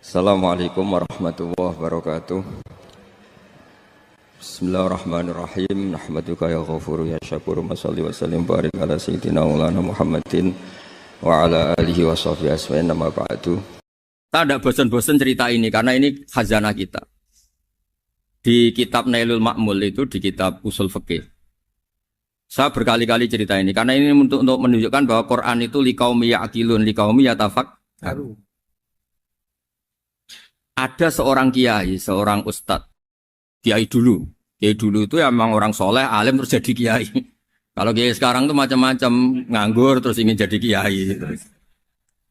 Assalamualaikum warahmatullahi wabarakatuh. Bismillahirrahmanirrahim. Nahmaduka ya ghafuru ya syakuru. Mashalli wa sallim barik ala sayyidina maulana Muhammadin wa ala alihi wa sahbihi asma'in nama ba'du. Kita tidak bosan-bosan cerita ini karena ini khazanah kita. Di kitab Nailul Ma'mul itu, di kitab Usul Fiqih, saya berkali-kali cerita ini karena ini untuk menunjukkan bahwa Quran itu liqaumi ya'qilun, liqaumi yatafakkarun. Ada seorang kiai, seorang ustadz, kiai dulu itu emang orang soleh, alim terus jadi kiai. Kalau kiai sekarang tuh macam-macam, nganggur terus ingin jadi kiai,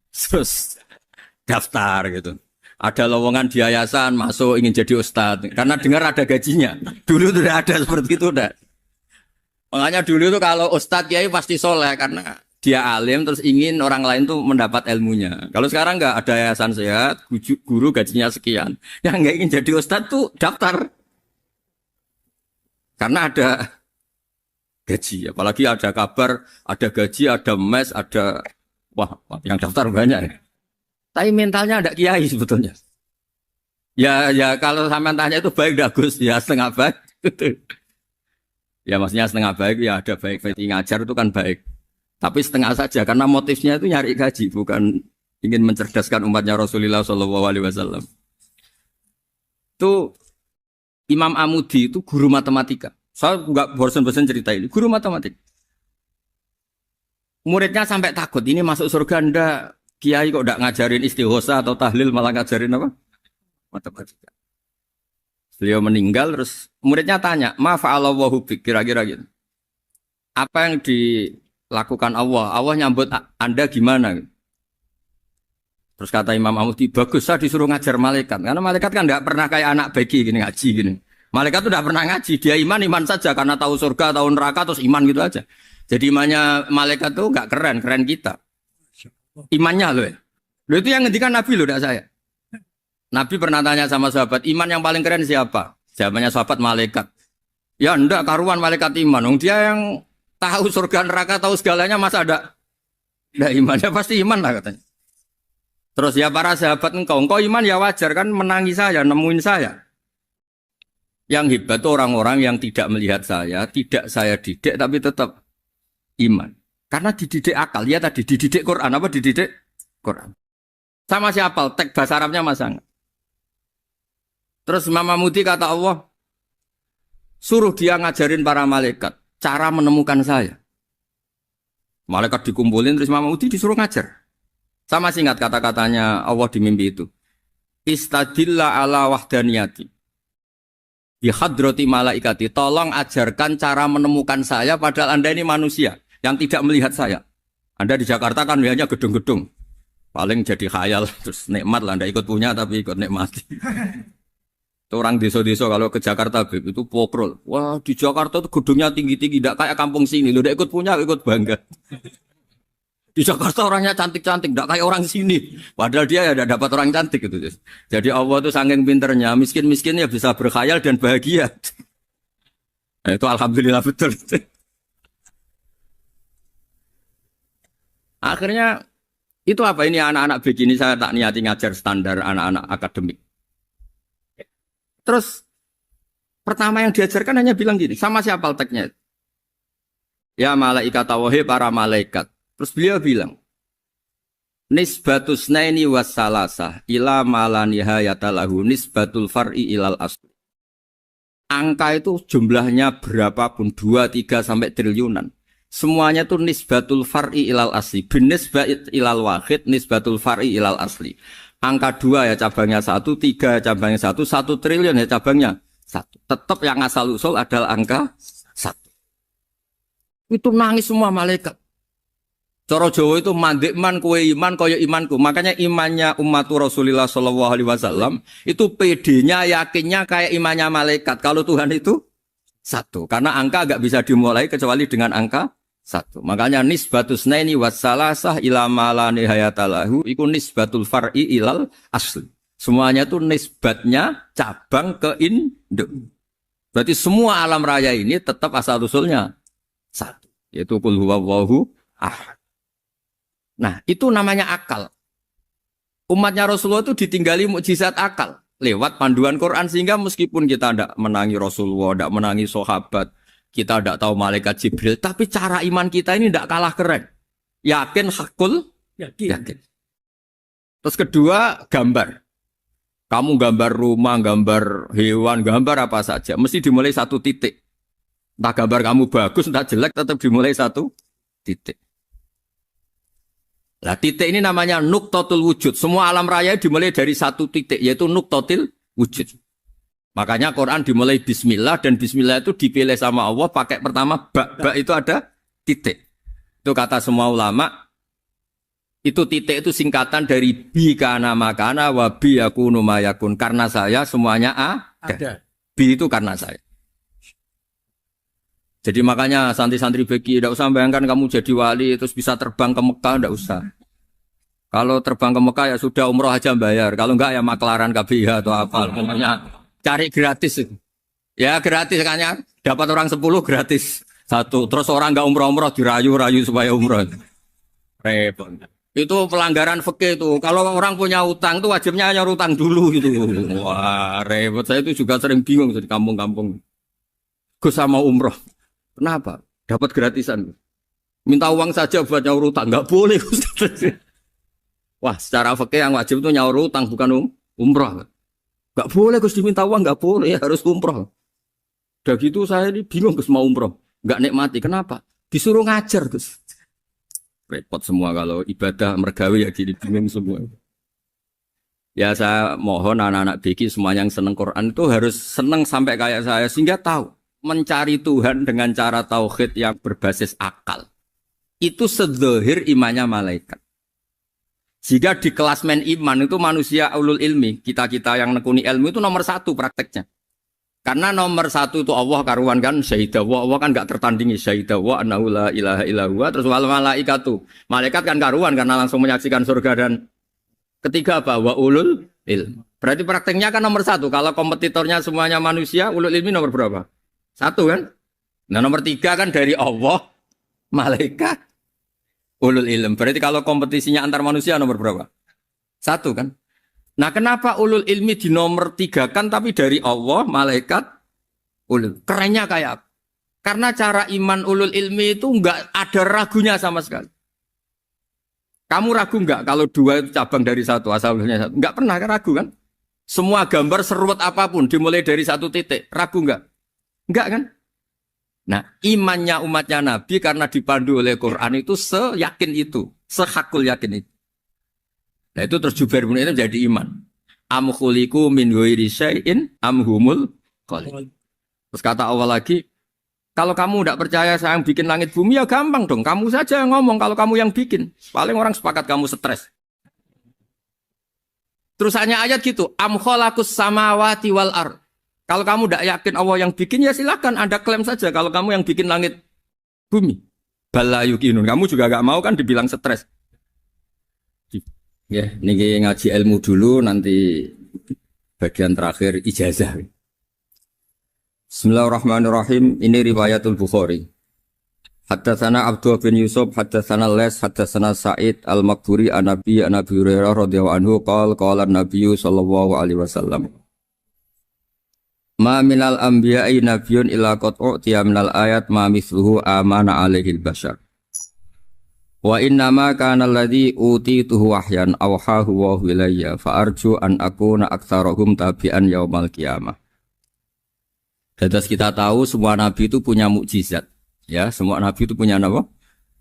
terus daftar gitu. Ada lowongan di yayasan, masuk ingin jadi ustadz, karena dengar ada gajinya. Dulu tuh udah ada seperti itu udah. Makanya dulu tuh kalau ustadz kiai pasti soleh karena dia alim terus ingin orang lain tuh mendapat ilmunya. Kalau sekarang nggak ada yayasan sehat, guru gajinya sekian. Yang nggak ingin jadi ustadz tuh daftar. Karena ada gaji. Apalagi ada kabar, ada gaji, ada mes, ada... Wah, yang daftar banyak ya. Tapi mentalnya ada kiai sebetulnya. Ya kalau sampean tanya itu baik bagus. Ya setengah baik. Ya maksudnya setengah baik, ya ada baik. Ngajar itu kan baik. Tapi setengah saja karena motifnya itu nyari gaji, bukan ingin mencerdaskan umatnya Rasulullah SAW. Itu Imam Amudi itu guru matematika. Saya nggak bosan-bosan cerita ini. Guru matematika. Muridnya sampai takut, ini masuk surga ndak? Kiai kok ndak ngajarin istighosa atau tahlil, malah ngajarin apa? Matematika. Beliau meninggal terus muridnya tanya, "Ma fa'alallahu bik?" Kira-kira gitu. Apa yang dilakukan Allah? Allah nyambut Anda gimana? Terus kata Imam Amudi, bagus saya disuruh ngajar malaikat. Karena malaikat kan tidak pernah kayak anak bagi gini ngaji gini. Malaikat itu tidak pernah ngaji, dia iman saja karena tahu surga, tahu neraka terus iman gitu aja. Jadi imannya malaikat itu nggak keren kita. Imannya loh ya. Loh itu yang ngendikan Nabi loh, tidak saya. Nabi pernah tanya sama sahabat, iman yang paling keren siapa? Jawabannya sahabat malaikat. Ya enggak, karuan malaikat iman. Dia yang tahu surga neraka, tahu segalanya, masa ada imannya? Pasti iman lah katanya. Terus ya para sahabat, engkau iman ya wajar kan menangi saya, nemuin saya. Yang hebat itu orang-orang yang tidak melihat saya, tidak saya didik tapi tetap iman. Karena dididik akal, ya tadi dididik Quran, apa dididik Quran. Sama siapa? Teks bahasa Arabnya masa enggak? Terus Imam Amudi kata Allah, suruh dia ngajarin para malaikat cara menemukan saya. Malaikat dikumpulin terus Imam Amudi disuruh ngajar. Sama singkat kata-katanya Allah di mimpi itu. Istadilla ala wahdaniyati. Bihadrati malaikati. Tolong ajarkan cara menemukan saya padahal Anda ini manusia yang tidak melihat saya. Anda di Jakarta kan lihatnya gedung-gedung. Paling jadi khayal terus nikmat lah Anda ikut punya tapi ikut nikmati. Orang desa-desa kalau ke Jakarta itu pokrol. Wah di Jakarta itu gedungnya tinggi-tinggi, tidak kayak kampung sini. Lu udah ikut punya, ikut bangga. Di Jakarta orangnya cantik-cantik, tidak kayak orang sini. Padahal dia ya dapat orang cantik gitu. Jadi Allah itu saking pinternya, miskin-miskin ya bisa berkhayal dan bahagia. Nah, itu alhamdulillah betul. Akhirnya itu apa ini anak-anak begini saya tak niati ngajar standar anak-anak akademik. Terus pertama yang diajarkan hanya bilang gini, sama siapa teknya? Ya malaikat wahi para malaikat. Terus beliau bilang, nisbatus naini wassalasah ila malanihayatalahu nisbatul far'i ilal asli. Angka itu jumlahnya berapapun, 2, 3 sampai triliunan. Semuanya itu nisbatul far'i ilal asli. Binisbat ilal wahid, nisbatul far'i ilal asli. Angka 2 ya cabangnya 1, 3 ya cabangnya 1, 1 triliun ya cabangnya 1. Tetap yang asal usul adalah angka 1. Itu nangis semua malaikat. Cara Jawa itu mandek man kue iman kaya imanku. Makanya imannya umat Rasulullah SAW itu PD-nya yakinnya kayak imannya malaikat. Kalau Tuhan itu 1. Karena angka agak bisa dimulai kecuali dengan angka 1. Makanya nisbatus naini wassalasah ila malani hayatalahu iku nisbatul far'i ilal asli. Semuanya itu nisbatnya cabang ke induk. Berarti semua alam raya ini tetap asal usulnya 1. Yaitu qul huwallahu ahad. Nah, itu namanya akal. Umatnya Rasulullah itu ditinggali mukjizat akal lewat panduan Quran sehingga meskipun kita tidak menangi Rasulullah, tidak menangi sahabat, kita tidak tahu malaikat Jibril, tapi cara iman kita ini tidak kalah keren. Yakin hakul, yakin. Terus kedua, gambar. Kamu gambar rumah, gambar hewan, gambar apa saja, mesti dimulai satu titik. Entah gambar kamu bagus, entah jelek, tetap dimulai satu titik. Nah, titik ini namanya nuktotul wujud. Semua alam raya dimulai dari satu titik, yaitu nuktotil wujud. Makanya Quran dimulai bismillah, dan bismillah itu dipilih sama Allah pakai pertama ba itu ada titik. Itu kata semua ulama, itu titik itu singkatan dari bi kana makana wa bi yakunu mayakun. Karena saya semuanya ada. Bi itu karena saya. Jadi makanya santri-santri beki, tidak usah bayangkan kamu jadi wali terus bisa terbang ke Mekah, tidak usah. Kalau terbang ke Mekah ya sudah umroh aja bayar. Kalau enggak ya maklaran KBH atau apa. Pokoknya cari gratis. Ya gratis kan ya. Dapat orang 10 gratis. Satu. Terus orang enggak umroh-umroh dirayu-rayu supaya umroh. Repot. Itu pelanggaran fikih itu. Kalau orang punya utang itu wajibnya nyaur utang dulu gitu. Wah repot. Saya itu juga sering bingung di kampung-kampung. Gus sama umroh. Kenapa? Dapat gratisan. Minta uang saja buat nyaur utang. Enggak boleh. Wah, secara fikih yang wajib itu nyaur utang bukan umroh. Enggak boleh Gus diminta uang, enggak boleh, harus umroh. Udah gitu saya ini bingung Gus mau umroh. Enggak nikmati. Kenapa? Disuruh ngajar Gus. Repot semua kalau ibadah mergawe ya jadi bingung semua. Ya saya mohon anak-anak BK semuanya yang seneng Quran itu harus seneng sampai kayak saya sehingga tahu mencari Tuhan dengan cara tauhid yang berbasis akal. Itu sedzahir imannya malaikat. Jika di kelasmen iman itu manusia ulul ilmi, kita-kita yang nekuni ilmu itu nomor satu prakteknya. Karena nomor satu itu Allah karuan kan, syahidah wa, Allah kan gak tertandingi, syahidah wa annahu la ilaha illallah, terus wal malaikatu. Malaikat kan karuan karena langsung menyaksikan surga, dan ketiga apa? Wa ulul ilmi. Berarti prakteknya kan nomor satu. Kalau kompetitornya semuanya manusia, ulul ilmi nomor berapa? Satu kan? Nah nomor tiga kan dari Allah, malaikat, ulul ilm. Berarti kalau kompetisinya antar manusia nomor berapa? Satu kan? Nah kenapa ulul ilmi di nomor tiga kan tapi dari Allah, malaikat, ulul. Kerennya kayak apa? Karena cara iman ulul ilmi itu enggak ada ragunya sama sekali. Kamu ragu enggak kalau dua itu cabang dari satu, asalnya satu? Enggak pernah ragu kan? Semua gambar seruat apapun dimulai dari satu titik. Ragu enggak? Enggak kan? Nah, imannya umatnya Nabi karena dipandu oleh Quran itu seyakin itu, sehakul yakin itu. Nah, itu terus Jubair bin Mut'im jadi iman. Am khuliqu min ghairi syai'in am humul khaliq. Terus kata Allah lagi, kalau kamu tidak percaya saya yang bikin langit bumi ya gampang dong, kamu saja yang ngomong kalau kamu yang bikin. Paling orang sepakat kamu stres. Terus hanya ayat gitu, am khalaqus samawati wal ardh. Kalau kamu tidak yakin Allah yang bikin, ya silakan Anda klaim saja kalau kamu yang bikin langit bumi. Bala yukinun. Kamu juga gak mau kan dibilang stres. Ya, ini ngaji ilmu dulu, nanti bagian terakhir ijazah. Bismillahirrahmanirrahim. Ini riwayatul Bukhari. Haddatsana Abdullah bin Yusuf, haddatsana Les, haddatsana Sa'id al-Maqburi an-Nabi Hurairah radhiyallahu anhu qala an-Nabiy sallallahu alaihi wasallam. Ma minal anbiya'i nabiyyun illa qad u'tiya minal ayat ma mithluhu amana alaihi al-bashar. Wa innama kana alladhi utituhu wahyan awhahu wa ilayya fa arju an akuna aktsarahum tabi'an yaumal qiyamah. Terus kita tahu semua nabi itu punya mukjizat. Ya, semua nabi itu punya apa?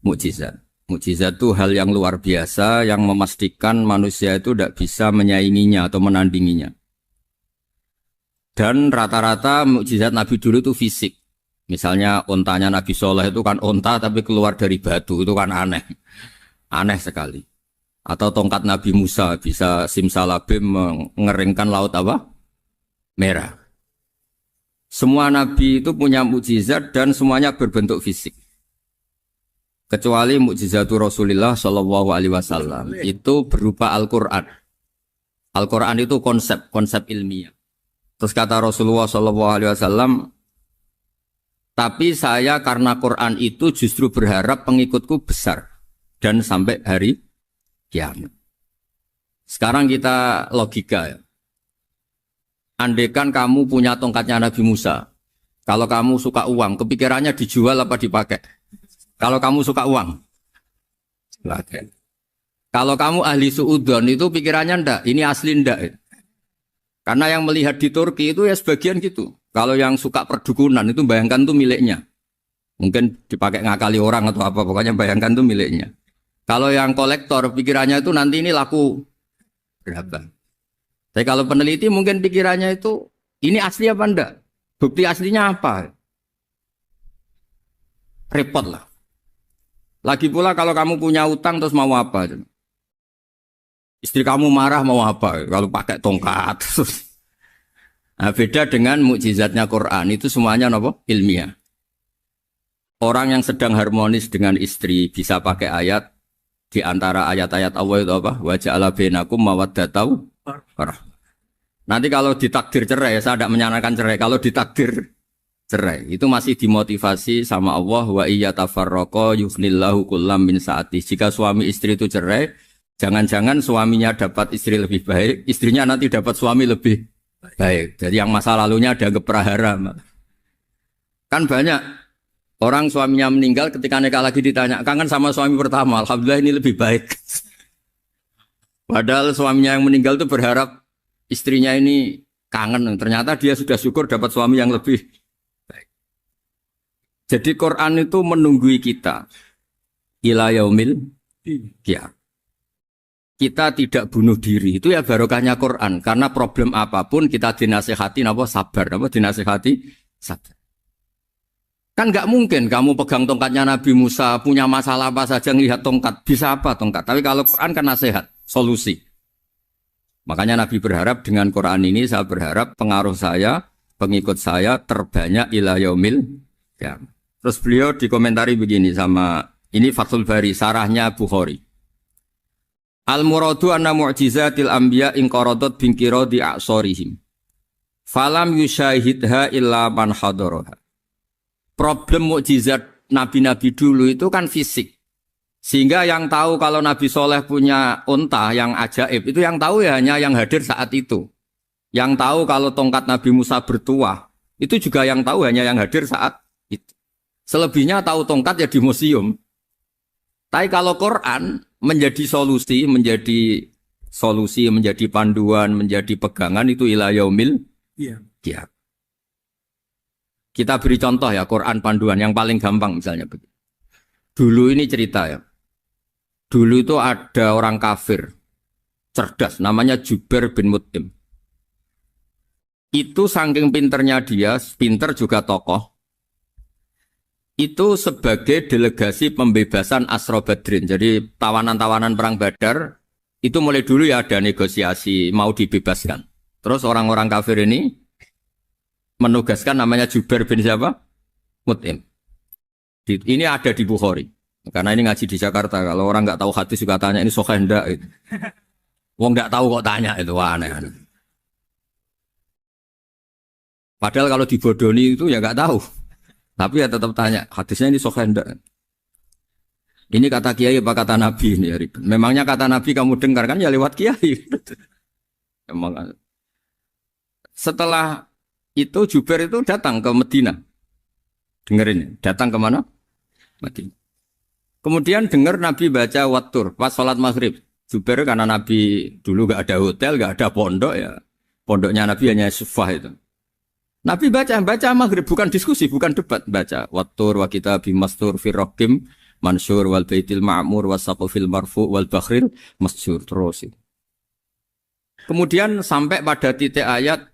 Mukjizat. Mukjizat itu hal yang luar biasa yang memastikan manusia itu tidak bisa menyainginya atau menandinginya. Dan rata-rata mukjizat Nabi dulu itu fisik. Misalnya ontanya Nabi Soleh itu kan onta tapi keluar dari batu, itu kan aneh. Aneh sekali. Atau tongkat Nabi Musa bisa simsalabim mengeringkan laut apa? Merah. Semua Nabi itu punya mukjizat dan semuanya berbentuk fisik. Kecuali mukjizatul Rasulullah Shallallahu Alaihi Wasallam itu berupa Al-Quran. Al-Quran itu konsep ilmiah. Terus kata Rasulullah SAW, tapi saya karena Quran itu justru berharap pengikutku besar dan sampai hari kiamat. Sekarang kita logika ya. Andaikan kamu punya tongkatnya Nabi Musa, kalau kamu suka uang, kepikirannya dijual apa dipakai? Kalau kamu suka uang, pakai. Kalau kamu ahli suudon itu pikirannya ndak, ini asli ndak. Karena yang melihat di Turki itu ya sebagian gitu. Kalau yang suka perdukunan itu bayangkan tuh miliknya. Mungkin dipakai ngakali orang atau apa, pokoknya bayangkan tuh miliknya. Kalau yang kolektor pikirannya itu nanti ini laku berapa. Tapi kalau peneliti mungkin pikirannya itu ini asli apa enggak? Bukti aslinya apa? Repot lah. Lagi pula kalau kamu punya utang terus mau apa? Istri kamu marah mau apa? Kalau pakai tongkat. Nah, beda dengan mukjizatnya Quran itu semuanya apa? Ilmiah. Orang yang sedang harmonis dengan istri bisa pakai ayat di antara ayat-ayat Allah itu apa? Wa ja'ala bainakum mawaddatau warahmah. Nanti kalau ditakdir cerai, saya tidak menyarankan cerai. Kalau ditakdir cerai, itu masih dimotivasi sama Allah. Wa iya tafarraqa yughnillahu kullam min sa'ati. Jika suami istri itu cerai, jangan-jangan suaminya dapat istri lebih baik, istrinya nanti dapat suami lebih baik. Jadi yang masa lalunya ada keprahara. Kan banyak orang suaminya meninggal ketika nikah lagi ditanya, kangen sama suami pertama, alhamdulillah ini lebih baik. Padahal suaminya yang meninggal itu berharap istrinya ini kangen, ternyata dia sudah syukur dapat suami yang lebih baik. Jadi Quran itu menunggui kita ila yaumil qiyamah. Kita tidak bunuh diri, itu ya barokahnya Quran. Karena problem apapun kita dinasihati apa sabar, apa dinasihati sabar. Kan nggak mungkin kamu pegang tongkatnya Nabi Musa, punya masalah apa saja ngelihat tongkat, bisa apa tongkat. Tapi kalau Quran kan nasihat, solusi. Makanya Nabi berharap dengan Quran ini, saya berharap pengaruh saya, pengikut saya terbanyak ila yaumil qiyamah. Terus beliau dikomentari begini sama, ini Fathul Bari, sarahnya Bukhari. Al-muradu anna mu'jizatil anbiya inqaradat binkiradi a'sorihim. Falam yushahidha illa man hadaraha. Problem mukjizat nabi-nabi dulu itu kan fisik. Sehingga yang tahu kalau Nabi Soleh punya unta yang ajaib, itu yang tahu ya hanya yang hadir saat itu. Yang tahu kalau tongkat Nabi Musa bertuah, itu juga yang tahu hanya yang hadir saat itu. Selebihnya tahu tongkat ya di museum. Tapi kalau Quran menjadi solusi, menjadi panduan, menjadi pegangan itu ila yaumil qiyamah. Kita beri contoh ya, Quran panduan yang paling gampang misalnya begitu. Dulu ini cerita ya. Dulu itu ada orang kafir cerdas namanya Jubair bin Mut'im. Itu saking pinternya dia, pinter juga tokoh. Itu sebagai delegasi pembebasan Asra Badrin. Jadi tawanan-tawanan perang Badar itu mulai dulu ya ada negosiasi mau dibebaskan. Terus orang-orang kafir ini menugaskan namanya Jubair bin siapa? Mut'im. Ini ada di Bukhari. Karena ini ngaji di Jakarta. Kalau orang nggak tahu hadis juga tanya ini sahih enggak itu. Wong nggak tahu kok tanya itu aneh. Padahal kalau dibodoni itu ya nggak tahu. Tapi ya tetap tanya hadisnya ini sahih enggak. Ini kata kiai apa kata nabi ini ya. Memangnya kata nabi kamu dengar kan ya lewat kiai. Memang. Setelah itu Jubair itu datang ke Medina. Dengerin, datang ke mana? Madinah. Kemudian dengar Nabi baca Wattur pas sholat maghrib. Jubair karena Nabi dulu gak ada hotel, gak ada pondok ya. Pondoknya Nabi hanya sufah itu. Nabi baca maghrib, bukan diskusi, bukan debat. Baca Wattur wa kitabim mastur firrokim mansur wal baitil ma'mur wasaqufil marfu wal bakhril masjur terus. Kemudian sampai pada titik ayat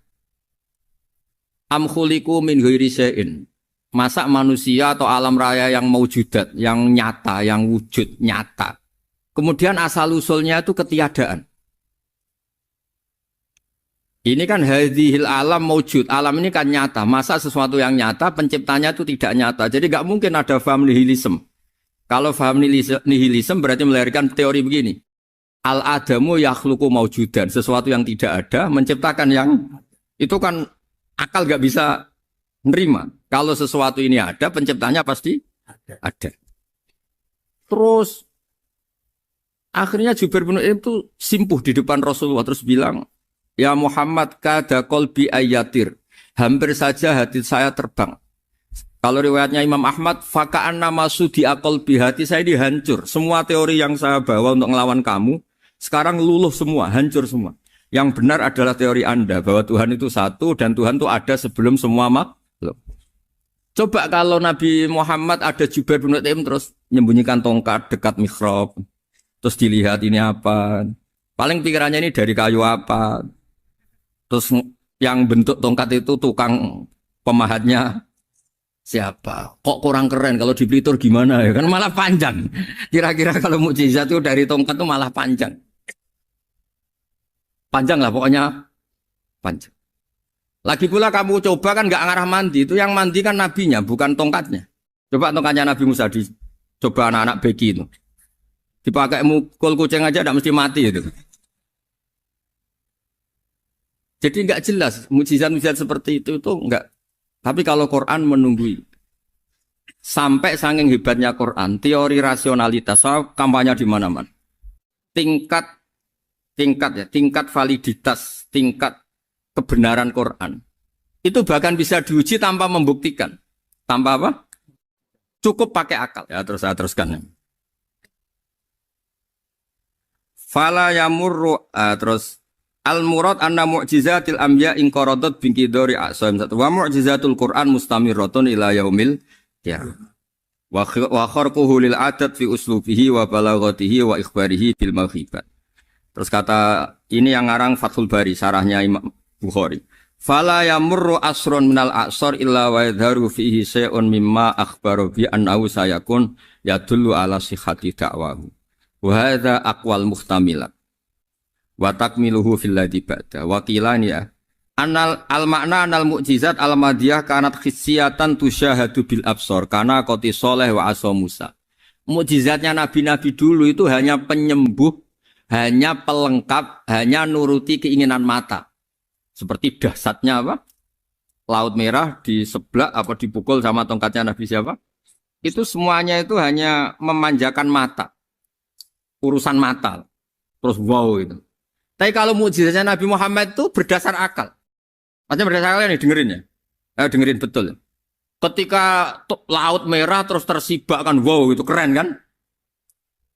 am khuliqu min ghairi syai'in. Masa manusia atau alam raya yang maujudat, yang nyata, yang wujud nyata. Kemudian asal-usulnya itu ketiadaan. Ini kan hadhil alam maujud. Alam ini kan nyata. Masa sesuatu yang nyata, penciptanya itu tidak nyata. Jadi nggak mungkin ada faham nihilisme. Kalau faham nihilisme berarti melahirkan teori begini. Al-adamu yakhluqu maujudan. Sesuatu yang tidak ada, menciptakan yang... Itu kan akal nggak bisa nerima. Kalau sesuatu ini ada, penciptanya pasti ada. Terus Akhirnya Jubair bin Mut'im itu simpuh di depan Rasulullah terus bilang, "Ya Muhammad, kada qalbi ayatir." Hampir saja hati saya terbang. Kalau riwayatnya Imam Ahmad, faka'an nama sudi qalbi, hati saya dihancur. Semua teori yang saya bawa untuk ngelawan kamu sekarang luluh semua, hancur semua. Yang benar adalah teori Anda bahwa Tuhan itu satu dan Tuhan itu ada sebelum semua makhluk. Coba kalau Nabi Muhammad ada Jubair bin Mut'im terus menyembunyikan tongkat dekat mihrab. Terus dilihat ini apa. Paling pikirannya ini dari kayu apa. Terus yang bentuk tongkat itu tukang pemahatnya siapa. Kok kurang keren kalau di Blitur gimana ya. Kan malah panjang. Kira-kira kalau mukjizat itu dari tongkat itu malah panjang. Panjang lah pokoknya. Panjang. Lagi pula kamu coba kan nggak ngarah mandi, itu yang mandi kan nabinya, bukan tongkatnya. Coba tongkatnya Nabi Musa coba anak-anak beki itu. Dipakai mukul kucing aja tidak mesti mati itu. Jadi nggak jelas, mukjizat-mukjizat seperti itu nggak. Tapi kalau Quran menunggui. Sampai saking hebatnya Quran, teori rasionalitas, kampanye di mana-mana. Tingkat validitas, tingkat kebenaran Quran itu bahkan bisa diuji tanpa membuktikan, tanpa apa? Cukup pakai akal. Ya terus saya teruskan. Fala yamurru terus al murad anna mu'jizatil anbiya in qaradat binqidari asam wa mu'jizatul Quran mustamirratun ila yaumil qiyamah. Wa kharquhu lil adat fi uslubihi wa balaghatihi wa ikhbarihi bil maghibat. Terus kata ini yang ngarang Fathul Bari, sarahnya Imam Bukhari. Fala yamurru asrun minal a'sar illa wa yadharu fihi syai'un mimma akhbaru bi annahu sayakun yadullu ala sihhati da'wahu. Wa hadza aqwal muhtamilat. Wa takmiluhu fil ladzi ba'da. Wa qilani ya. Anal al-ma'na anal mu'jizat al-madiyah kanat khissiyatan tusyahadu bil absar kana qati Shalih wa asa Musa. Mukjizatnya nabi-nabi dulu itu hanya penyembuh, hanya pelengkap, hanya nuruti keinginan mata. Seperti dahsyatnya apa? Laut Merah di sebelah apa dipukul sama tongkatnya Nabi siapa? Itu semuanya itu hanya memanjakan mata. Urusan mata. Terus wow itu. Tapi kalau mukjizatnya Nabi Muhammad itu berdasar akal. Maksudnya berdasar akal nih dengerin ya. Dengerin betul. Ketika Laut Merah terus tersibak kan wow itu keren kan?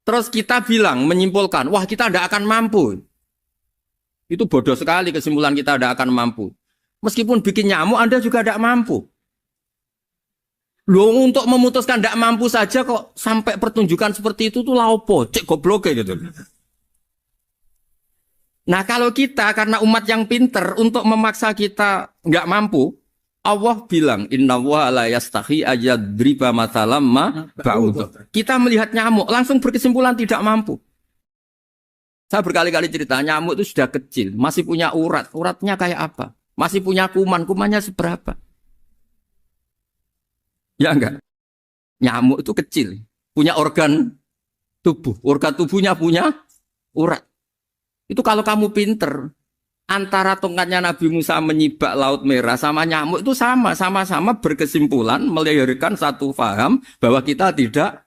Terus kita bilang menyimpulkan, wah kita tidak akan mampu. Itu bodoh sekali kesimpulan kita tidak akan mampu. Meskipun bikin nyamuk Anda juga tidak mampu. Loh untuk memutuskan tidak mampu saja kok sampai pertunjukan seperti itu tuh laopo, cek goblok gitu. Nah kalau kita karena umat yang pinter untuk memaksa kita nggak mampu, Allah bilang innallaha la yastahi ayadriba mathalam ma ba'ud. Kita melihat nyamuk langsung berkesimpulan tidak mampu. Saya berkali-kali cerita, nyamuk itu sudah kecil, masih punya urat. Uratnya kayak apa? Masih punya kuman, kumannya seberapa? Ya enggak? Nyamuk itu kecil, punya organ tubuh. Organ tubuhnya punya urat. Itu kalau kamu pinter, antara tongkatnya Nabi Musa menyibak Laut Merah sama nyamuk itu sama-sama berkesimpulan, melahirkan satu faham bahwa kita tidak.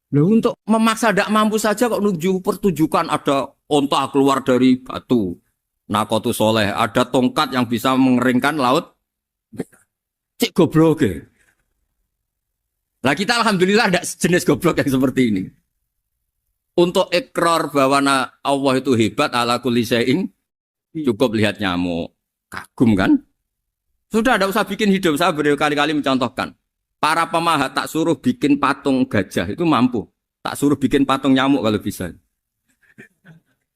Loh, untuk memaksa tidak mampu saja kok menuju pertunjukan ada onta keluar dari batu. Naqatu Shalih, ada tongkat yang bisa mengeringkan laut. Cek goblok ya. Lah kita alhamdulillah ada jenis goblok yang seperti ini. Untuk ikrar bahwa Allah itu hebat ala kulli syai'in, cukup lihat nyamuk. Kagum kan? Sudah ada usah bikin hidup. Saya berkali-kali mencontohkan. Para pemahat tak suruh bikin patung gajah itu mampu. Tak suruh bikin patung nyamuk kalau bisa.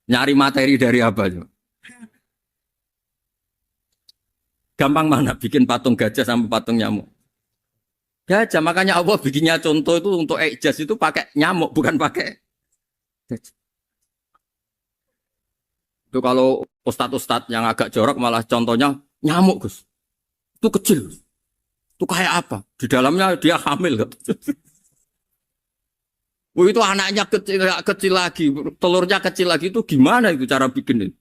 Nyari materi dari apa? Gampang mana bikin patung gajah sama patung nyamuk? Gajah, makanya Allah bikinnya contoh itu untuk ijaz itu pakai nyamuk, bukan pakai gajah. Itu kalau ustadz-ustadz yang agak jorok malah contohnya nyamuk, Gus. Itu kecil. Itu kayak apa? Di dalamnya dia hamil. Itu anaknya kecil lagi, telurnya kecil lagi, itu gimana itu cara bikin ini?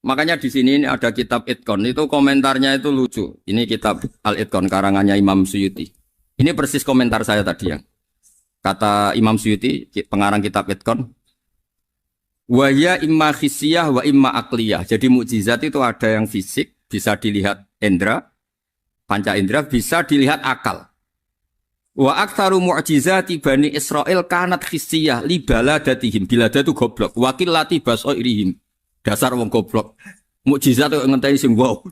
Makanya di sini ini ada kitab Itqan, itu komentarnya itu lucu. Ini kitab Al-Itqan karangannya Imam Suyuti. Ini persis komentar saya tadi yang. Kata Imam Suyuti, pengarang kitab Itqan, wa ya imma khissiyah wa imma akliyah. Jadi mukjizat itu ada yang fisik, bisa dilihat indra, panca indra, bisa dilihat akal. Wa aktsaru mu'jizati Bani Israil kanat khissiyah li baladatihim. Bilada itu goblok. Wakil lati basoirihim. Dasar wong goblok. Mukjizat itu ngenteni sing wow.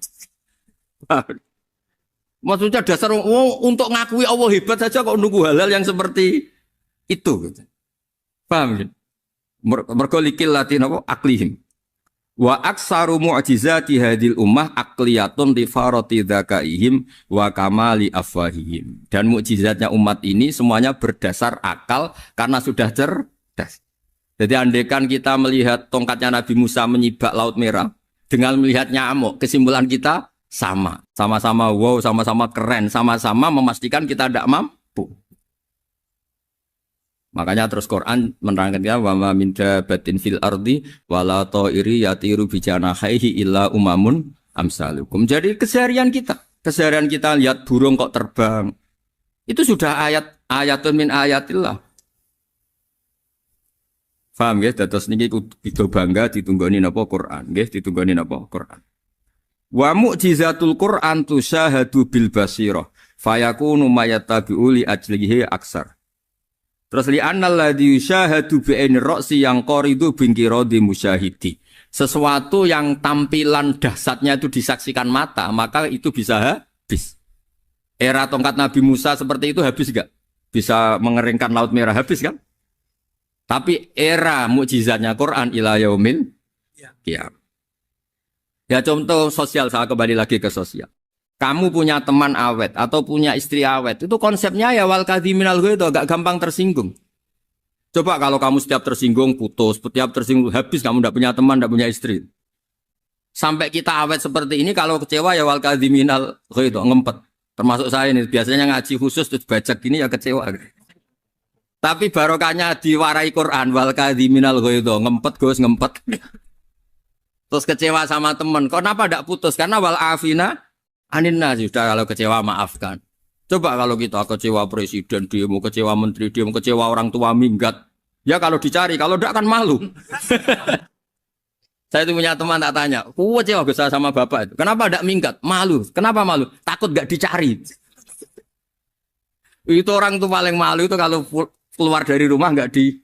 Maksudnya dasar wong untuk ngakui Allah hebat saja kok nunggu halal yang seperti itu. Paham ya? Mergo likil lati napa aklihim. Wa aksaru mu'jizati hadil ummah akliyatun li farati dzakaihim wa kamali afwahihim. Dan mukjizatnya umat ini semuanya berdasar akal karena sudah cerdas. Jadi andaikan kita melihat tongkatnya Nabi Musa menyibak Laut Merah dengan melihat nyamuk, kesimpulan kita sama. Sama-sama wow, sama-sama keren, sama-sama memastikan kita tidak mampu. Makanya terus Quran menerangkan wa ma min dabatin fil ardi wala ta'iri yatiru bi janahihi illa umamun amsalukum. Jadi keseharian kita lihat burung kok terbang. Itu sudah ayatun min ayatillah. Paham nggih? Dados niki kudu bangga ditunggoni napa Quran, nggih ditunggoni napa Quran. Wa mu'jizatul Quran tusyahadu bil basirah fayakunu mayatabi'u li ajlihi aksar. Terus li annal ladzi yusyahadu bi aini ra'si yang qaridu bingkiradi musyahidi. Sesuatu yang tampilan dahsyatnya itu disaksikan mata, maka itu bisa habis. Era tongkat Nabi Musa seperti itu habis enggak? Bisa mengeringkan Laut Merah habis kan? Tapi era mukjizatnya Quran ila yaumil qiyamah. Ya contoh sosial, saya kembali lagi ke sosial. Kamu punya teman awet atau punya istri awet, itu konsepnya ya wal kadhiminal ghaidh, agak gampang tersinggung. Coba kalau kamu setiap tersinggung putus, setiap tersinggung habis, kamu tidak punya teman, tidak punya istri. Sampai kita awet seperti ini, kalau kecewa ya wal kadhiminal ghaidh, ngempet. Termasuk saya ini, biasanya ngaji khusus terus baca gini ya kecewa. Tapi barokahnya diwarai Quran wal kadhiminal ghaidh, ngempet Gus, ngempet. Terus kecewa sama teman, kenapa tidak putus? Karena wal afina Aninna sudah kalau kecewa maafkan. Coba kalau kita kecewa presiden demo, kecewa menteri demo, kecewa orang tua minggat. Ya kalau dicari, kalau tidak kan malu. Saya itu punya teman tak tanya, kecewa besar sama bapak itu. Kenapa tidak minggat? Malu. Kenapa malu? Takut gak dicari. Itu orang tuh paling malu itu kalau keluar dari rumah nggak di.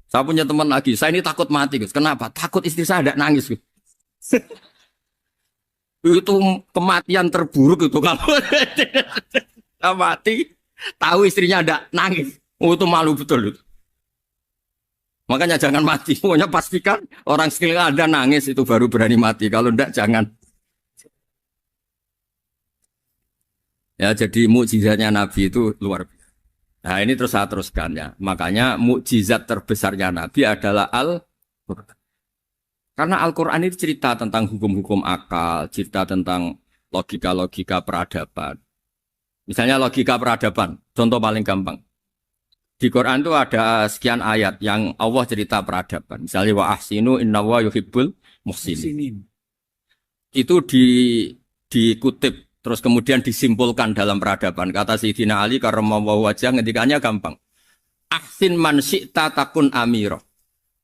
Saya punya teman lagi, saya ini takut mati Gus. Kenapa? Takut istri saya tidak nangis Gus. Itu kematian terburuk itu kalau mati tahu istrinya ada nangis, itu malu betul itu. Makanya jangan mati, pokoknya pastikan orang sekeliling ada nangis itu baru berani mati, kalau enggak jangan. Ya jadi mukjizatnya Nabi itu luar biasa. Nah ini terus saya teruskan ya, makanya mukjizat terbesarnya Nabi adalah Al-Quran. Karena Al-Quran itu cerita tentang hukum-hukum akal, cerita tentang logika-logika peradaban. Misalnya logika peradaban, contoh paling gampang. Di Quran itu ada sekian ayat yang Allah cerita peradaban. Misalnya wa ahsinu innallaha yuhibbul muhsinin. Itu dikutip, terus kemudian disimpulkan dalam peradaban. Kata Sayyidina Ali karramallahu wajhah ngendikannya gampang. Ahsin man syi'ta takun amirah.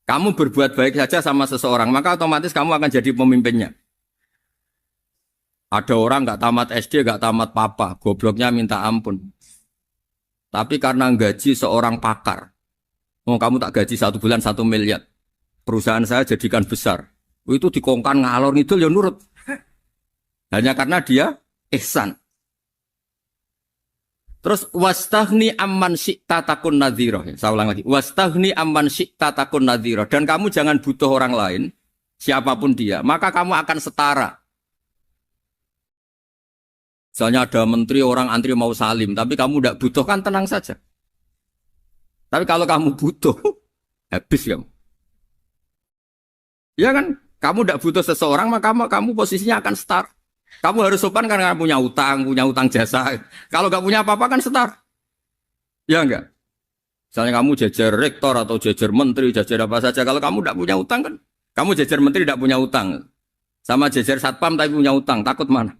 Kamu berbuat baik saja sama seseorang, maka otomatis kamu akan jadi pemimpinnya. Ada orang nggak tamat SD, nggak tamat papa, gobloknya minta ampun. Tapi karena gaji seorang pakar, oh kamu tak gaji 1 bulan 1 miliar, perusahaan saya jadikan besar. Itu dikongkan ngalor ngidul ya nurut. Hanya karena dia ihsan. Terus wastaghni amman syi'ta takun nadhira. Saya ulang lagi. Wastaghni amman syi'ta takun nadhira. Dan kamu jangan butuh orang lain, siapapun dia, maka kamu akan setara. Misalnya ada menteri orang antri mau salim, tapi kamu tidak butuh kan tenang saja. Tapi kalau kamu butuh, habis kamu. Ya kan? Kamu tidak butuh seseorang, maka kamu posisinya akan setara. Kamu harus sopan karena punya utang jasa. Kalau nggak punya apa-apa kan setar. Ya enggak? Misalnya kamu jajar rektor atau jajar menteri, jajar apa saja. Kalau kamu tidak punya utang kan, kamu jajar menteri tidak punya utang. Sama jajar satpam tapi punya utang, takut mana?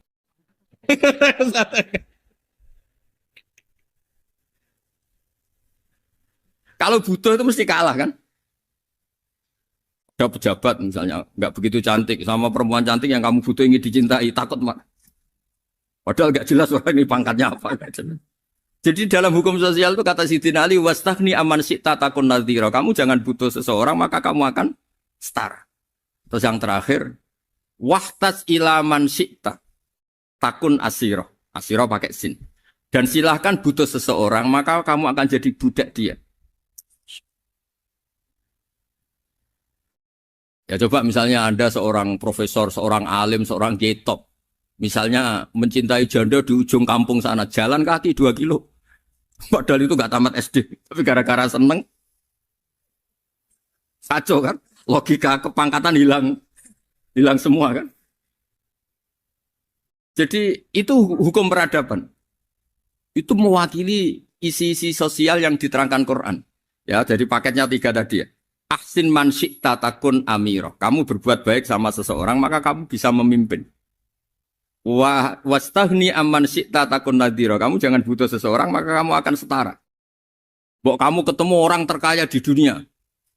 Kalau butuh itu mesti kalah kan? Ada pejabat misalnya nggak begitu cantik sama perempuan cantik yang kamu butuh ingin dicintai takut mak. Padahal nggak jelas orang ini pangkatnya apa. Jadi dalam hukum sosial itu kata Sidin Ali wastahni aman syi'ta takun nadhira. Kamu jangan butuh seseorang maka kamu akan setara. Terus yang terakhir wahtas ilaman syi'ta takun asiro. Asiro pakai sin. Dan silahkan butuh seseorang maka kamu akan jadi budak dia. Ya coba misalnya Anda seorang profesor, seorang alim, seorang kiai top. Misalnya mencintai janda di ujung kampung sana, jalan kaki 2 kilo. Padahal itu gak tamat SD. Tapi gara-gara seneng, kacau kan? Logika kepangkatan hilang semua kan? Jadi itu hukum peradaban. Itu mewakili isi-isi sosial yang diterangkan Quran. Ya, jadi paketnya 3 tadi ya. Ahsin man syi'ta takun amiro. Kamu berbuat baik sama seseorang, maka kamu bisa memimpin. Wastahni amman syi'ta takun nadhira. Kamu jangan butuh seseorang, maka kamu akan setara. Bok kamu ketemu orang terkaya di dunia.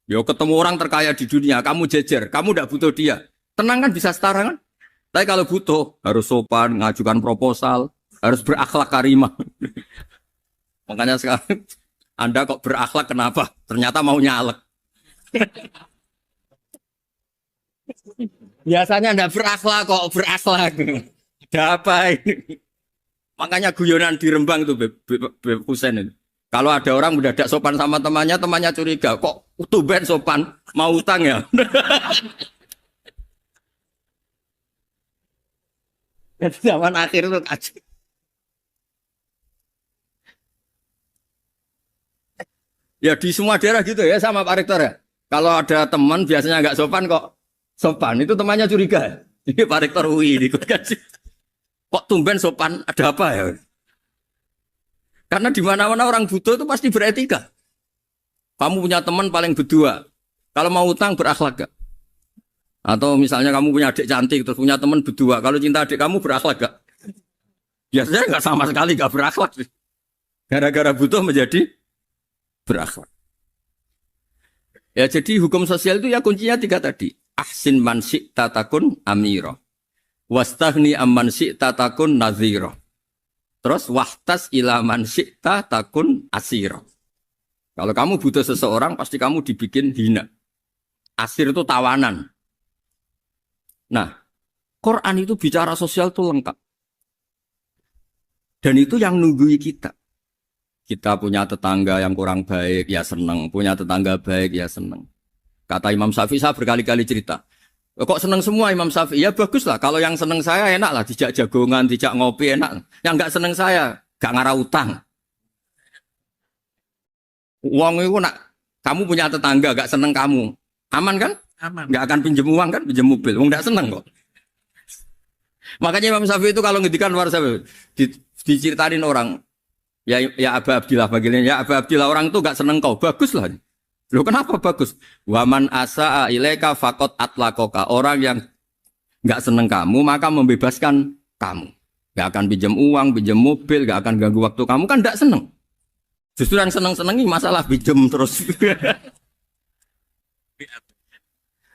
Yo ketemu orang terkaya di dunia, kamu jejer, kamu tidak butuh dia. Tenang kan bisa setara kan? Tapi kalau butuh, harus sopan, ngajukan proposal, harus berakhlak karimah. Makanya sekarang, Anda kok berakhlak kenapa? Ternyata mau nyalek. Biasanya enggak berakhlak kok berakhlak. Ada apa ini? Makanya guyonan di Rembang itu Beb Husen itu. Kalau ada orang mendadak sopan sama temannya, temannya curiga, kok tumben sopan, mau utang ya? Zaman akhir itu kacau. Ya di semua daerah gitu ya sama Pak Rektor ya. Kalau ada teman biasanya nggak sopan kok sopan, itu temannya curiga. Ini Pak Rektor UI ini kok tumben sopan, ada apa ya? Karena di mana-mana orang butuh itu pasti beretika. Kamu punya teman paling berdua, kalau mau utang berakhlak gak? Atau misalnya kamu punya adik cantik terus punya teman berdua, kalau cinta adik kamu berakhlak gak? Biasanya nggak sama sekali nggak berakhlak. Gara-gara butuh menjadi berakhlak. Ya jadi hukum sosial itu ya kuncinya 3 tadi. Ahsin man syi'ta takun amira. Wastahni amman syi'ta takun nadhira. Terus wahtas ila man syi'ta takun asira. Kalau kamu butuh seseorang pasti kamu dibikin hina. Asir itu tawanan. Nah, Quran itu bicara sosial itu lengkap. Dan itu yang nunggui kita. Kita punya tetangga yang kurang baik, ya seneng. Punya tetangga baik, ya seneng. Kata Imam Syafi'i, saya berkali-kali cerita. Kok seneng semua Imam Syafi'i? Ya bagus lah. Kalau yang seneng saya enak lah. Dijak jagongan, dijak ngopi enak. Yang nggak seneng saya, gak ngarah utang. Uang itu nak, kamu punya tetangga gak seneng kamu. Aman kan? Aman. Gak akan pinjem uang kan? Pinjem mobil. Uang gak seneng kok. Makanya Imam Syafi'i itu kalau ngedikan luar Syafi'i, diceritain orang. Ya Aba Abdillah bagiannya. Ya Aba Abdillah orang itu gak seneng kau. Bagus lah. Loh kenapa bagus? Waman asa'a ilaika faqad atlaqaka. Orang yang gak seneng kamu maka membebaskan kamu. Gak akan pinjam uang, pinjam mobil, gak akan ganggu waktu kamu kan gak seneng. Justru yang seneng-senengi masalah pinjam terus.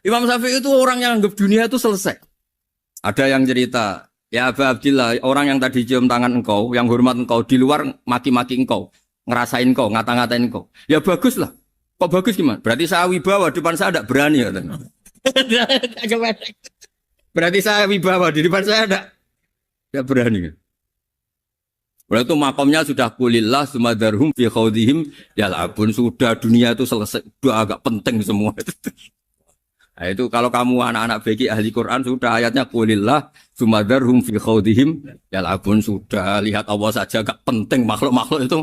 Imam Syafi'i itu orang yang anggap dunia itu selesai. Ada yang cerita, ya Aba Abdillah, orang yang tadi cium tangan engkau, yang hormat engkau, di luar maki-maki engkau, ngerasain engkau, ngata-ngatain engkau. Ya bagus lah. Kok bagus gimana? Berarti saya wibawa, depan saya tidak berani. Berarti saya wibawa, di depan saya tidak berani. Berarti itu makomnya sudah kulillah, sumadarhum fi khawdihim, yal'abun, sudah dunia itu selesai, sudah agak penting semua. Nah itu kalau kamu anak-anak beki ahli Quran, sudah ayatnya kulillah, sumadarhum fi khawdihim, yal'abun, sudah lihat Allah saja agak penting, makhluk-makhluk itu.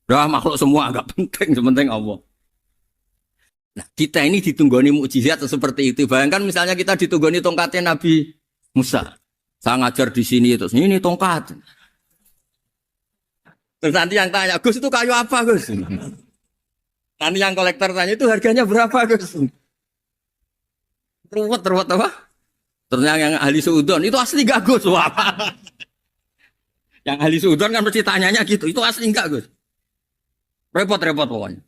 Dah makhluk semua agak penting, sepenting Allah. Nah, kita ini ditunggoni mukjizat seperti itu. Bayangkan misalnya kita ditunggoni tongkatnya Nabi Musa. Saya ngajar di sini terus ini tongkat. Terus nanti yang tanya, Gus itu kayu apa, Gus? Nanti yang kolektor tanya itu harganya berapa, Gus? Ruwet apa? Terus yang ahli suudon itu asli gak, Gus? Wah. Yang ahli suudon kan mesti tanyanya gitu, itu asli enggak, Gus? Repot-repot pokoknya.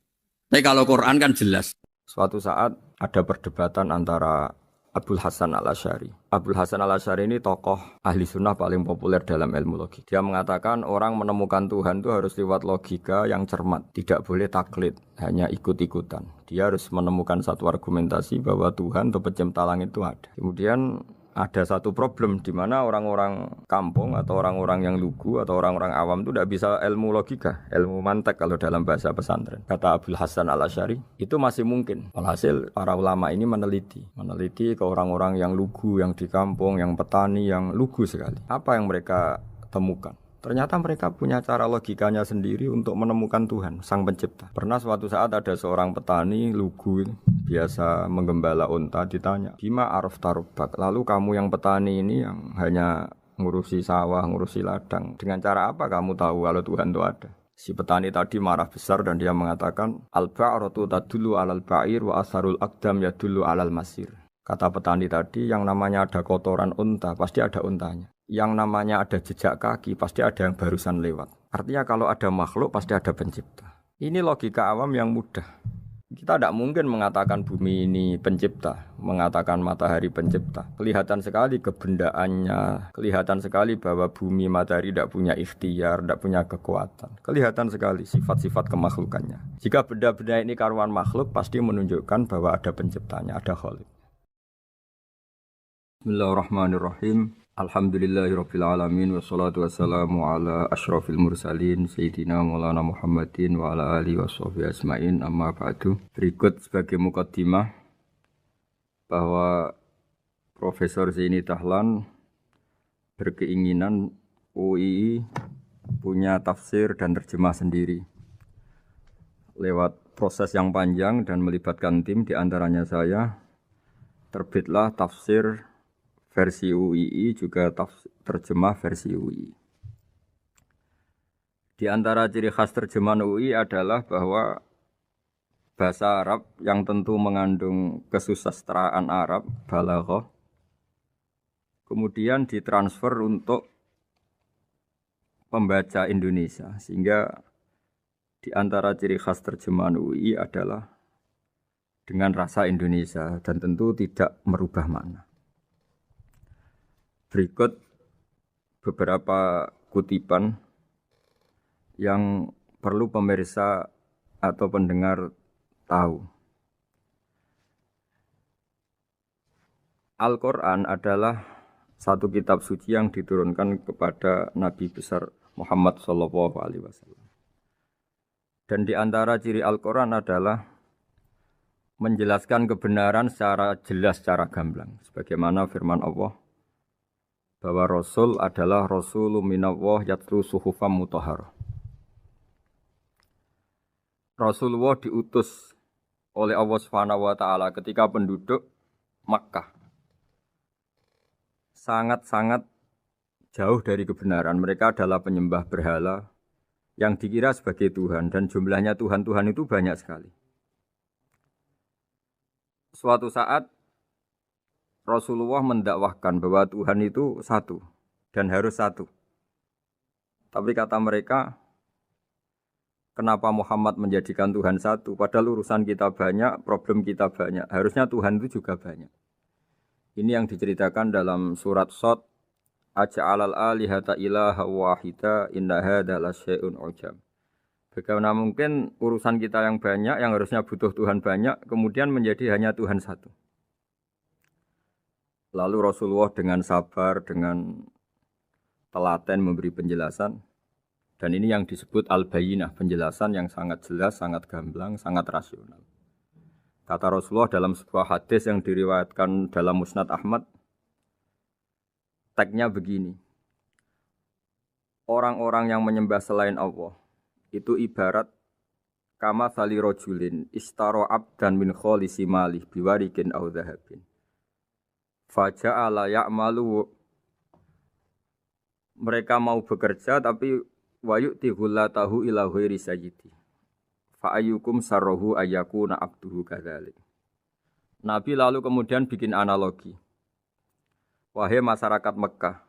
Tapi kalau Quran kan jelas. Suatu saat ada perdebatan antara Abul Hasan al-Asy'ari. Abul Hasan al-Asy'ari ini tokoh ahli sunnah paling populer dalam ilmu logik. Dia mengatakan orang menemukan Tuhan itu harus lewat logika yang cermat. Tidak boleh taklid, hanya ikut-ikutan. Dia harus menemukan satu argumentasi bahwa Tuhan atau pencipta langit itu ada. Kemudian ada satu problem di mana orang-orang kampung atau orang-orang yang lugu atau orang-orang awam itu tidak bisa ilmu logika, ilmu mantek kalau dalam bahasa pesantren. Kata Abul Hasan al-Asy'ari, itu masih mungkin. Alhasil para ulama ini meneliti ke orang-orang yang lugu, yang di kampung, yang petani, yang lugu sekali. Apa yang mereka temukan? Ternyata mereka punya cara logikanya sendiri untuk menemukan Tuhan, Sang Pencipta. Pernah suatu saat ada seorang petani lugu, biasa menggembala unta, ditanya, Bima araf tarubak, lalu kamu yang petani ini yang hanya ngurusi sawah, ngurusi ladang, dengan cara apa kamu tahu kalau Tuhan itu ada? Si petani tadi marah besar dan dia mengatakan, Al-ba'ratu tadullu alal ba'ir wa asharul aqdam yadullu alal masir. Kata petani tadi, yang namanya ada kotoran unta, pasti ada untanya. Yang namanya ada jejak kaki, pasti ada yang barusan lewat. Artinya kalau ada makhluk, pasti ada pencipta. Ini logika awam yang mudah. Kita tidak mungkin mengatakan bumi ini pencipta, mengatakan matahari pencipta. Kelihatan sekali kebendaannya, kelihatan sekali bahwa bumi matahari tidak punya ikhtiar, tidak punya kekuatan. Kelihatan sekali sifat-sifat kemakhlukannya. Jika benda-benda ini karuan makhluk, pasti menunjukkan bahwa ada penciptanya, ada khalik. Bismillahirrahmanirrahim. Alhamdulillahirabbil alamin wassalatu wassalamu ala asyrafil mursalin sayyidina Maulana Muhammadin wa ala alihi washabihi ajmain amma ba'du. Berikut sebagai mukaddimah bahwa Profesor Zaini Dahlan berkeinginan UII punya tafsir dan terjemah sendiri. Lewat proses yang panjang dan melibatkan tim, di antaranya saya, terbitlah tafsir versi UII juga terjemah versi UII. Di antara ciri khas terjemahan UII adalah bahwa bahasa Arab yang tentu mengandung kesusastraan Arab, balaghah, kemudian ditransfer untuk pembaca Indonesia. Sehingga di antara ciri khas terjemahan UII adalah dengan rasa Indonesia dan tentu tidak merubah makna. Berikut beberapa kutipan yang perlu pemirsa atau pendengar tahu. Al-Quran adalah satu kitab suci yang diturunkan kepada Nabi besar Muhammad SAW. Dan di antara ciri Al-Quran adalah menjelaskan kebenaran secara jelas, secara gamblang. Sebagaimana firman Allah, bahwa Rasul adalah Rasulun minallah yatlu suhufam mutahharah. Rasulullah diutus oleh Allah Subhanahu wa taala ketika penduduk Makkah sangat-sangat jauh dari kebenaran. Mereka adalah penyembah berhala yang dikira sebagai Tuhan, dan jumlahnya Tuhan-Tuhan itu banyak sekali. Suatu saat Rasulullah mendakwahkan bahwa Tuhan itu satu dan harus satu. Tapi kata mereka, kenapa Muhammad menjadikan Tuhan satu? Padahal urusan kita banyak, problem kita banyak. Harusnya Tuhan itu juga banyak. Ini yang diceritakan dalam surat Shad, Aja'alal alihata ilaha wahida inna hadza lasyai'un ujab. Bagaimana mungkin urusan kita yang banyak, yang harusnya butuh Tuhan banyak, kemudian menjadi hanya Tuhan satu. Lalu Rasulullah dengan sabar, dengan telaten memberi penjelasan. Dan ini yang disebut al-bayyinah, penjelasan yang sangat jelas, sangat gamblang, sangat rasional. Kata Rasulullah dalam sebuah hadis yang diriwayatkan dalam Musnad Ahmad, tagnya begini, orang-orang yang menyembah selain Allah, itu ibarat kama sali rojulin istaro abdan min kholisi malih biwarikin au dhahabin. Faja'ala ya'malu, mereka mau bekerja tapi wayu'ti ghullatahu ila ghairi sayyidi. Fa'ayyukum sarrohu ayyakuna abduhu kadzalik. Nabi lalu kemudian bikin analogi. Wahai masyarakat Mekah,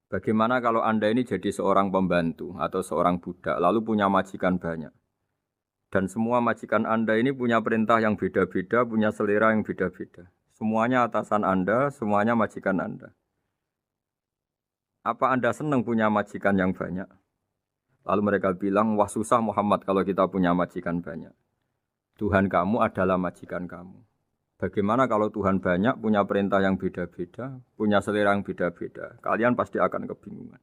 bagaimana kalau Anda ini jadi seorang pembantu atau seorang budak lalu punya majikan banyak. Dan semua majikan Anda ini punya perintah yang beda-beda, punya selera yang beda-beda. Semuanya atasan Anda, semuanya majikan Anda. Apa Anda senang punya majikan yang banyak? Lalu mereka bilang, wah susah Muhammad kalau kita punya majikan banyak. Tuhan kamu adalah majikan kamu. Bagaimana kalau Tuhan banyak, punya perintah yang beda-beda, punya selera yang beda-beda? Kalian pasti akan kebingungan.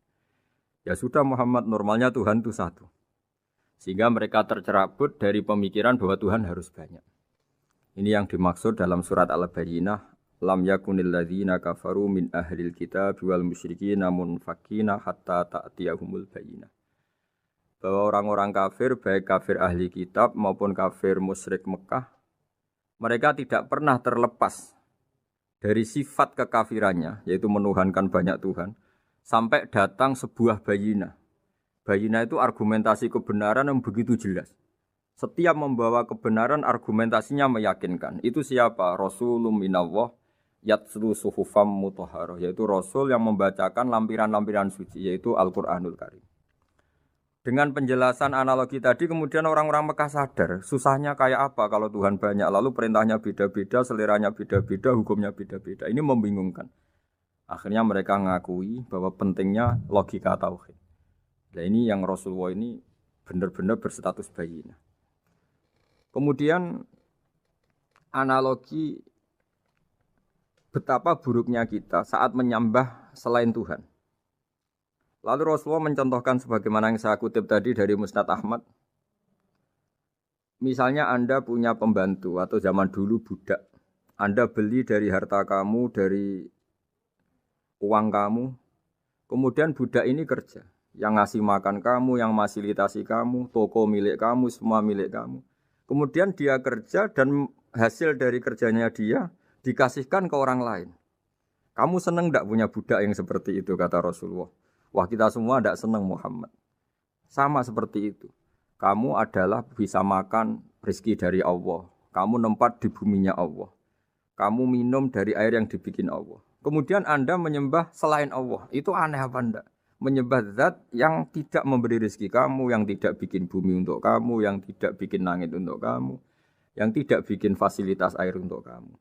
Ya sudah Muhammad, normalnya Tuhan itu satu. Sehingga mereka tercerabut dari pemikiran bahwa Tuhan harus banyak. Ini yang dimaksud dalam surat Al-Bayyinah. Lam yakunil ladzina kafaru min ahlil kitab wal musyrikina munfakina hatta ta'tiyahumul bayyinah. Bahwa orang-orang kafir, baik kafir ahli kitab maupun kafir musyrik Mekah, mereka tidak pernah terlepas dari sifat kekafirannya, yaitu menuhankan banyak Tuhan, sampai datang sebuah bayinah. Bayinah itu argumentasi kebenaran yang begitu jelas. Setiap membawa kebenaran, argumentasinya meyakinkan. Itu siapa? Rasulun minallah yatslu suhufam mutahharah, yaitu Rasul yang membacakan lampiran-lampiran suci, yaitu Al-Quranul Karim. Dengan penjelasan analogi tadi, kemudian orang-orang Mekah sadar, susahnya kayak apa kalau Tuhan banyak, lalu perintahnya beda-beda, seleranya beda-beda, hukumnya beda-beda. Ini membingungkan. Akhirnya mereka ngakui bahwa pentingnya logika tauhid. Nah ini yang Rasulullah ini benar-benar berstatus bayinah. Kemudian analogi betapa buruknya kita saat menyembah selain Tuhan. Lalu Rasulullah mencontohkan sebagaimana yang saya kutip tadi dari Musnad Ahmad. Misalnya Anda punya pembantu atau zaman dulu budak. Anda beli dari harta kamu, dari uang kamu. Kemudian budak ini kerja. Yang ngasih makan kamu, yang fasilitasi kamu, toko milik kamu, semua milik kamu. Kemudian dia kerja dan hasil dari kerjanya dia dikasihkan ke orang lain. Kamu senang tidak punya budak yang seperti itu, kata Rasulullah. Wah kita semua tidak senang Muhammad. Sama seperti itu. Kamu adalah bisa makan rezeki dari Allah. Kamu nempat di buminya Allah. Kamu minum dari air yang dibikin Allah. Kemudian Anda menyembah selain Allah. Itu aneh apa enggak? Menyembah zat yang tidak memberi rezeki kamu, yang tidak bikin bumi untuk kamu, yang tidak bikin langit untuk kamu, yang tidak bikin fasilitas air untuk kamu.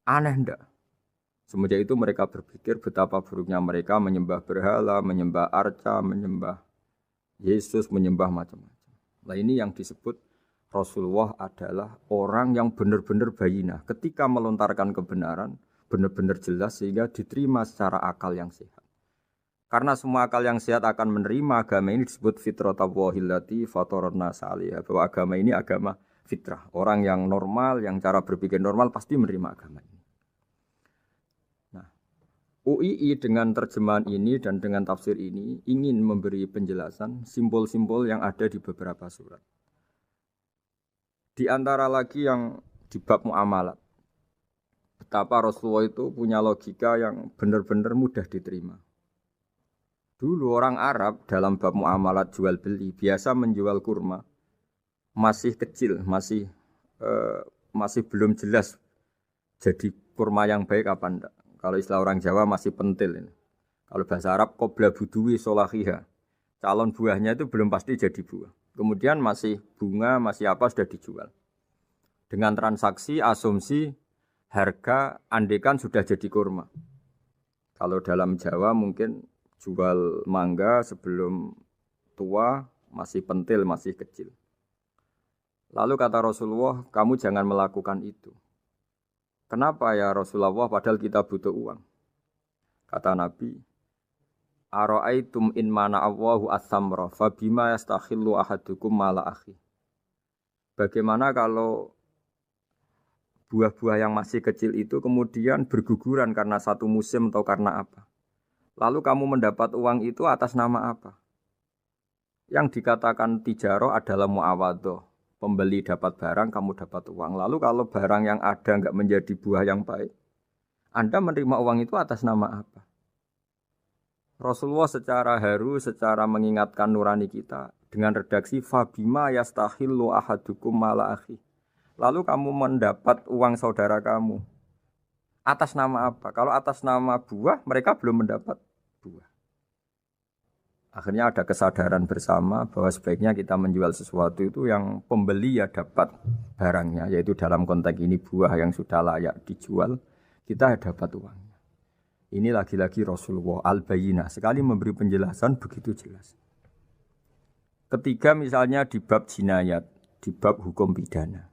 Aneh enggak? Semenjak itu mereka berpikir betapa buruknya mereka menyembah berhala, menyembah arca, menyembah Yesus, menyembah macam-macam. Nah ini yang disebut Rasulullah adalah orang yang benar-benar bayinah. Ketika melontarkan kebenaran, benar-benar jelas sehingga diterima secara akal yang sehat. Karena semua akal yang sehat akan menerima agama ini disebut fitratallahi fatarana salihah. Bahwa agama ini agama fitrah. Orang yang normal, yang cara berpikir normal pasti menerima agama ini. Nah, UII dengan terjemahan ini dan dengan tafsir ini ingin memberi penjelasan simbol-simbol yang ada di beberapa surat. Di antara lagi yang di bab muamalat. Betapa Rasulullah itu punya logika yang benar-benar mudah diterima. Dulu orang Arab dalam bab muamalat jual beli biasa menjual kurma masih kecil, masih belum jelas jadi kurma yang baik apa enggak. Kalau istilah orang Jawa masih pentil ini. Kalau bahasa Arab qobla buduwi solahiha. Calon buahnya itu belum pasti jadi buah. Kemudian masih bunga, masih apa sudah dijual. Dengan transaksi asumsi harga andekan sudah jadi kurma. Kalau dalam Jawa mungkin jual mangga sebelum tua masih pentil, masih kecil. Lalu kata Rasulullah, kamu jangan melakukan itu. Kenapa ya Rasulullah padahal kita butuh uang? Kata Nabi, Ara'aitum in mana Allahu as-samra fa bima yastakhillu ahadukum mala akhi. Bagaimana kalau buah-buah yang masih kecil itu kemudian berguguran karena satu musim atau karena apa? Lalu kamu mendapat uang itu atas nama apa? Yang dikatakan tijaro adalah muawadhah. Pembeli dapat barang, kamu dapat uang. Lalu kalau barang yang ada enggak menjadi buah yang baik, Anda menerima uang itu atas nama apa? Rasulullah secara haru, secara mengingatkan nurani kita dengan redaksi fabima yastahillu ahadukum mala akhi. Lalu kamu mendapat uang saudara kamu atas nama apa? Kalau atas nama buah, mereka belum mendapat buah. Akhirnya ada kesadaran bersama bahwa sebaiknya kita menjual sesuatu itu yang pembeli ya dapat barangnya, yaitu dalam konteks ini buah yang sudah layak dijual, kita dapat uangnya. Ini lagi-lagi Rasulullah al-Bayyinah sekali memberi penjelasan begitu jelas. Ketiga misalnya di bab jinayat, di bab hukum pidana.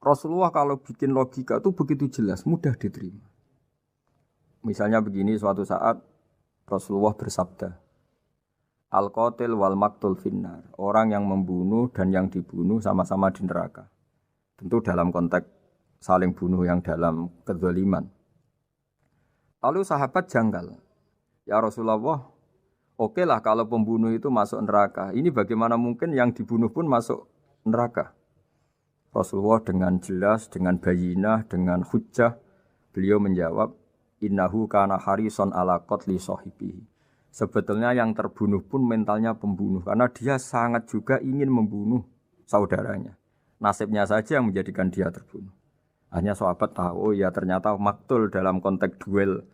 Rasulullah kalau bikin logika itu begitu jelas, mudah diterima. Misalnya begini, suatu saat Rasulullah bersabda, Al-qatil wal maktul finnar. Orang yang membunuh dan yang dibunuh sama-sama di neraka. Tentu dalam konteks saling bunuh yang dalam kezaliman. Lalu sahabat janggal. Ya Rasulullah, oke lah kalau pembunuh itu masuk neraka. Ini bagaimana mungkin yang dibunuh pun masuk neraka? Rasulullah dengan jelas, dengan bayinah, dengan hujjah, beliau menjawab, Innahu kana harison ala qatli sahibihi. Sebetulnya yang terbunuh pun mentalnya pembunuh. Karena dia sangat juga ingin membunuh saudaranya. Nasibnya saja yang menjadikan dia terbunuh. Hanya sahabat tahu, oh ya ternyata maktul dalam konteks duel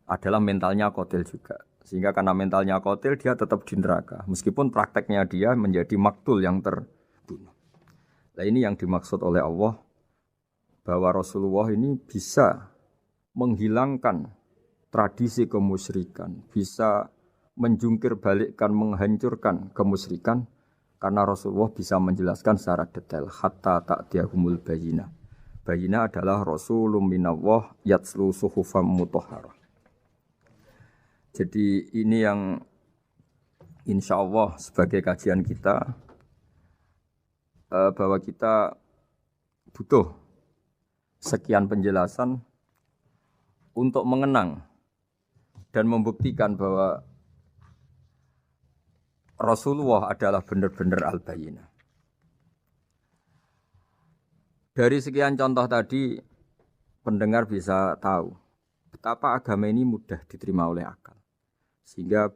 adalah mentalnya qatil juga. Sehingga karena mentalnya qatil dia tetap di neraka. Meskipun prakteknya dia menjadi maktul yang terbunuh. Nah ini yang dimaksud oleh Allah. Bahwa Rasulullah ini bisa menghilangkan tradisi kemusyrikan, bisa menjungkir balikkan, menghancurkan kemusyrikan, karena Rasulullah bisa menjelaskan secara detail hatta ta'tiyahumul bayyinah. Bayyinah adalah Rasulun minallah yatslu suhufam mutahharah. Jadi ini yang insya Allah sebagai kajian kita, bahwa kita butuh sekian penjelasan untuk mengenang dan membuktikan bahwa Rasulullah adalah benar-benar al-bayyinah. Dari sekian contoh tadi, pendengar bisa tahu betapa agama ini mudah diterima oleh akal. Sehingga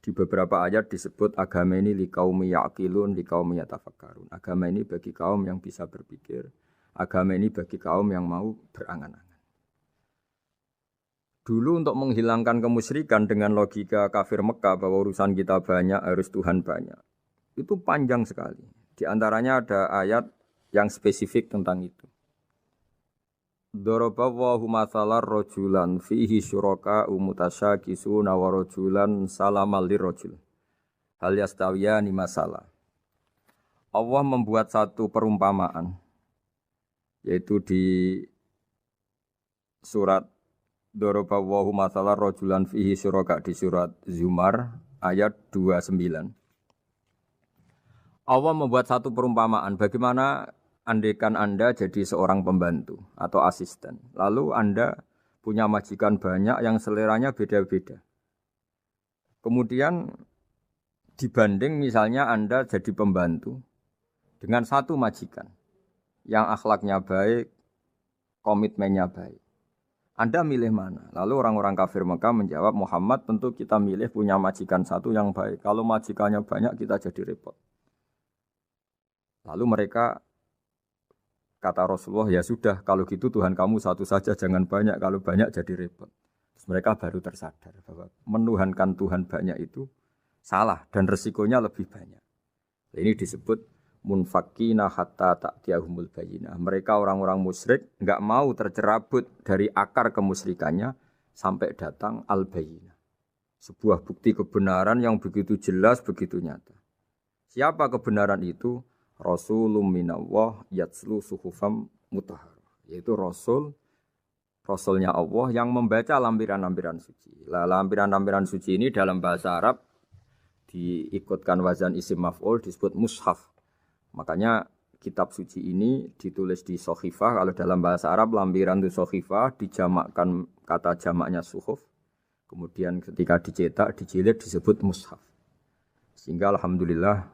di beberapa ayat disebut agama ini liqaumi ya'qilun, liqaumi yatafakkarun. Agama ini bagi kaum yang bisa berpikir, agama ini bagi kaum yang mau berangan-angan. Dulu untuk menghilangkan kemusyrikan dengan logika kafir Mekah bahwa urusan kita banyak, harus Tuhan banyak. Itu panjang sekali. Di antaranya ada ayat yang spesifik tentang itu. Daraballahu mathalan rajulan fihi syuraka mutasyakisuna wa rajulan salamal lirrajul. Hal yastawiyani masalah. Allah membuat satu perumpamaan, yaitu di surat Daraballahu mathalan rajulan fihi syuraka di surat Zumar ayat 29. Allah membuat satu perumpamaan bagaimana andaikan Anda jadi seorang pembantu atau asisten. Lalu Anda punya majikan banyak yang seleranya beda-beda. Kemudian dibanding misalnya Anda jadi pembantu dengan satu majikan yang akhlaknya baik, komitmennya baik. Anda milih mana? Lalu orang-orang kafir Mekah menjawab, Muhammad tentu kita milih punya majikan satu yang baik. Kalau majikannya banyak kita jadi repot. Lalu mereka kata Rasulullah, ya sudah kalau gitu Tuhan kamu satu saja jangan banyak. Kalau banyak jadi repot. Terus mereka baru tersadar bahwa menuhankan Tuhan banyak itu salah dan resikonya lebih banyak. Ini disebut munfakina hatta ta'tiyahumul bayyinah. Mereka orang-orang musyrik enggak mau tercerabut dari akar kemusyrikannya sampai datang al-bayyinah. Sebuah bukti kebenaran yang begitu jelas, begitu nyata. Siapa kebenaran itu? Rasulun minallah yatslu suhufam mutahharah. Yaitu Rasulnya Allah yang membaca lampiran-lampiran suci. Lampiran-lampiran suci ini dalam bahasa Arab diikutkan wazan isim maf'ul disebut mushaf. Makanya kitab suci ini ditulis di sohifah. Kalau dalam bahasa Arab lampiran itu sohifah, dijamakkan kata jamaknya suhuf. Kemudian ketika dicetak, dijilid disebut mushaf. Sehingga alhamdulillah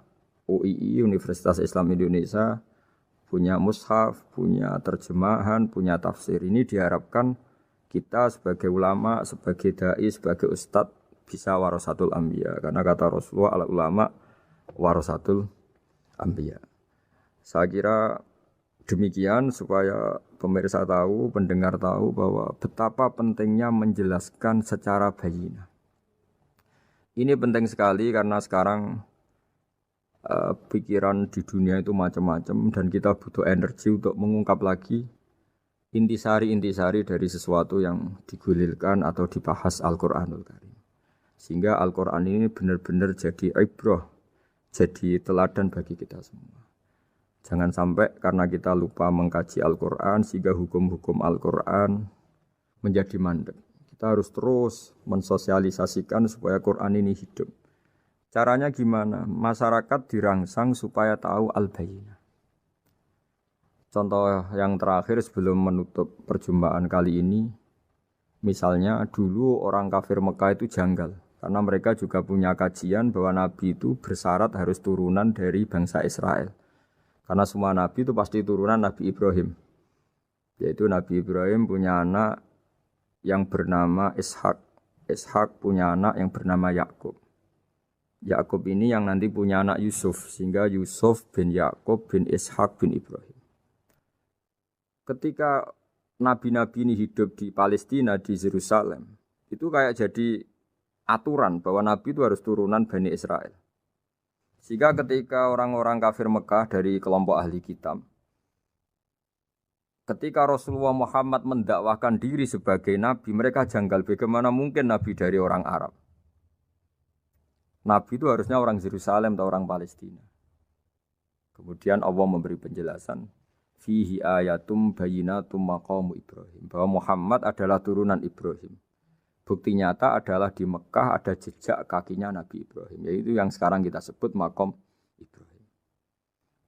UII Universitas Islam Indonesia punya mushaf, punya terjemahan, punya tafsir. Ini diharapkan kita sebagai ulama, sebagai dai, sebagai ustadz bisa warasatul anbiya. Karena kata Rasulullah al-ulama warasatul anbiya. Saya kira demikian supaya pemirsa tahu, pendengar tahu bahwa betapa pentingnya menjelaskan secara bayyinah. Ini penting sekali karena sekarang pikiran di dunia itu macam-macam dan kita butuh energi untuk mengungkap lagi intisari-intisari dari sesuatu yang digulirkan atau dibahas Al-Qur'anul Karim. Sehingga Al-Qur'an ini benar-benar jadi ibrah, jadi teladan bagi kita semua. Jangan sampai karena kita lupa mengkaji Al-Qur'an sehingga hukum-hukum Al-Qur'an menjadi mandek. Kita harus terus mensosialisasikan supaya Qur'an ini hidup. Caranya gimana? Masyarakat dirangsang supaya tahu al-bayyinah. Contoh yang terakhir sebelum menutup perjumpaan kali ini, misalnya dulu orang kafir Mekah itu janggal. Karena mereka juga punya kajian bahwa Nabi itu bersyarat harus turunan dari bangsa Israel. Karena semua Nabi itu pasti turunan Nabi Ibrahim. Yaitu Nabi Ibrahim punya anak yang bernama Ishak. Ishak punya anak yang bernama Yakub. Yakub ini yang nanti punya anak Yusuf. Sehingga Yusuf bin Yakub bin Ishak bin Ibrahim. Ketika nabi-nabi ini hidup di Palestina, di Yerusalem, itu kayak jadi aturan bahwa nabi itu harus turunan Bani Israel. Sehingga ketika orang-orang kafir Mekah dari kelompok ahli kitab, ketika Rasulullah Muhammad mendakwahkan diri sebagai nabi, mereka janggal bagaimana mungkin nabi dari orang Arab. Nabi itu harusnya orang Yerusalem atau orang Palestina. Kemudian Allah memberi penjelasan, fihi ayatum bayyinatum maqamu Ibrahim, bahwa Muhammad adalah turunan Ibrahim. Bukti nyata adalah di Mekah ada jejak kakinya Nabi Ibrahim, yaitu yang sekarang kita sebut maqam Ibrahim.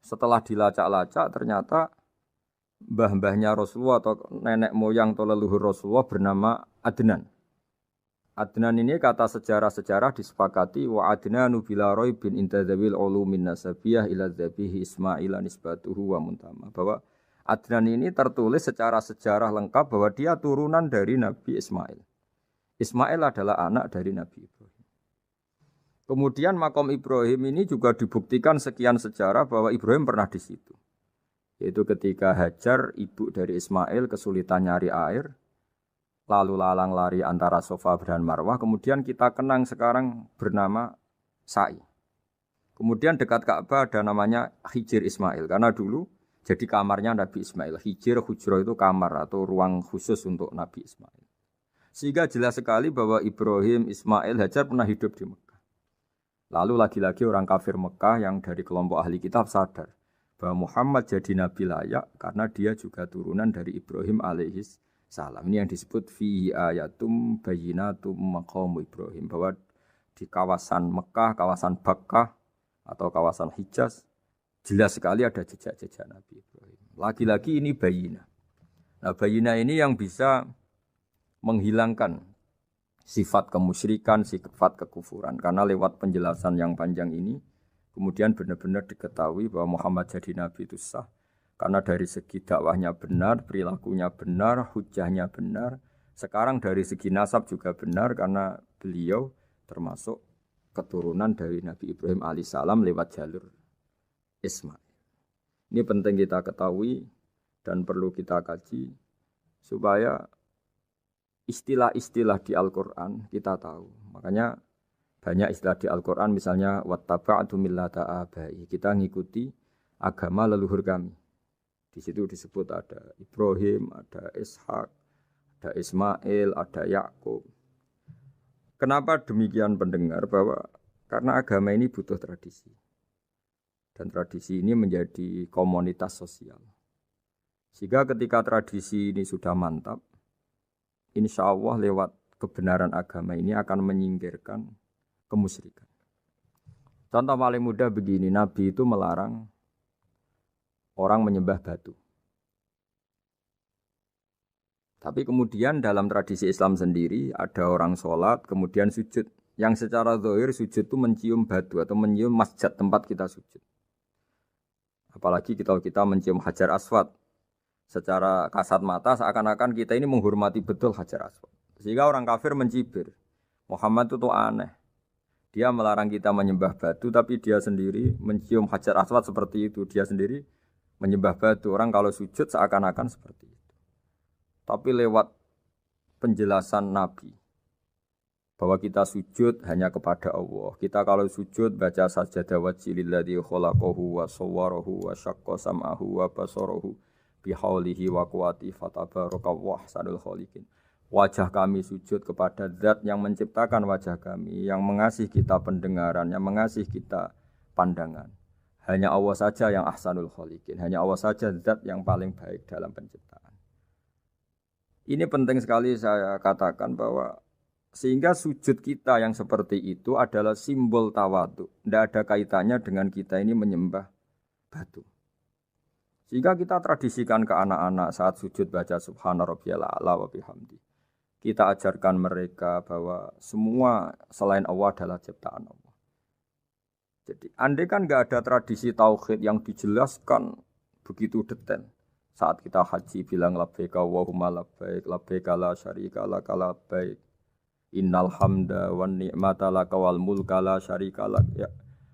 Setelah dilacak-lacak ternyata mbah-mbahnya Rasulullah atau nenek moyang atau leluhur Rasulullah bernama Adnan. Adnan ini kata sejarah-sejarah disepakati wa Adnanu bila raibin intadzawil ulumin nasabiyah ila dzabihi Ismail nisbatuhu wa muntama, bahwa Adnan ini tertulis secara sejarah lengkap bahwa dia turunan dari Nabi Ismail. Ismail adalah anak dari Nabi Ibrahim. Kemudian makom Ibrahim ini juga dibuktikan sekian sejarah bahwa Ibrahim pernah di situ. Yaitu ketika Hajar, ibu dari Ismail, kesulitan nyari air, lalu lalang lari antara Safa dan Marwah, kemudian kita kenang sekarang bernama Sa'i. Kemudian dekat Ka'bah ada namanya Hijir Ismail, karena dulu jadi kamarnya Nabi Ismail. Hijir, hujro itu kamar atau ruang khusus untuk Nabi Ismail. Sehingga jelas sekali bahwa Ibrahim, Ismail, Hajar pernah hidup di Mekah. Lalu lagi-lagi orang kafir Mekah yang dari kelompok ahli kitab sadar bahwa Muhammad jadi nabi layak karena dia juga turunan dari Ibrahim alaihis salam. Ini yang disebut fi ayatum bayyinatum maqamu Ibrahim, bahwa di kawasan Mekah, kawasan Bakkah atau kawasan Hijaz jelas sekali ada jejak-jejak Nabi Ibrahim. Lagi-lagi ini bayyinah. Nah, bayyinah ini yang bisa menghilangkan sifat kemusyrikan, sifat kekufuran. Karena lewat penjelasan yang panjang ini, kemudian benar-benar diketahui bahwa Muhammad jadi nabi itu sah. Karena dari segi dakwahnya benar, perilakunya benar, hujahnya benar. Sekarang dari segi nasab juga benar karena beliau termasuk keturunan dari Nabi Ibrahim alaihissalam lewat jalur Ismail. Ini penting kita ketahui dan perlu kita kaji supaya istilah-istilah di Al-Quran kita tahu. Makanya banyak istilah di Al-Quran, misalnya wattaba'tu millata abai, kita ngikuti agama leluhur kami. Di situ disebut ada Ibrahim, ada Ishak, ada Ismail, ada Yakub. Kenapa demikian pendengar? Bahwa karena agama ini butuh tradisi. Dan tradisi ini menjadi komunitas sosial. Sehingga ketika tradisi ini sudah mantap, insya Allah lewat kebenaran agama ini akan menyingkirkan kemusyrikan. Contoh paling mudah begini, Nabi itu melarang orang menyembah batu. Tapi kemudian dalam tradisi Islam sendiri ada orang sholat kemudian sujud. Yang secara zahir sujud itu mencium batu atau mencium masjid tempat kita sujud. Apalagi kita mencium Hajar Aswad. Secara kasat mata seakan-akan kita ini menghormati betul Hajar Aswad. Sehingga orang kafir mencibir. Muhammad itu tuh aneh. Dia melarang kita menyembah batu tapi dia sendiri mencium Hajar Aswad seperti itu. Dia sendiri menyembah batu. Orang kalau sujud seakan-akan seperti itu. Tapi lewat penjelasan Nabi bahwa kita sujud hanya kepada Allah. Kita kalau sujud baca sajadah wajhililladzi khalaqahu wa sawwarahu wa syaqqa sam'ahu wa basarahu bihaulihi wa quwwati fatabarakallahu ahsanul khaliqin. Wajah kami sujud kepada zat yang menciptakan wajah kami, yang mengasih kita pendengaran, yang mengasih kita pandangan. Hanya Allah saja yang ahsanul khaliqin, hanya Allah saja zat yang paling baik dalam penciptaan. Ini penting sekali saya katakan bahwa sehingga sujud kita yang seperti itu adalah simbol tawadhu. Tidak ada kaitannya dengan kita ini menyembah batu. Sehingga kita tradisikan ke anak-anak saat sujud baca subhana rabbiyal a'la wa bihamdi. Kita ajarkan mereka bahwa semua selain Allah adalah ciptaan Allah. Jadi andai kan nggak ada tradisi tauhid yang dijelaskan begitu detail. Saat kita haji bilang labbaik Allahumma labbaik, labbaik la syarika lak labbaik. Innal hamda wan ni'mata laka wal mulka la syarika lak. Ya.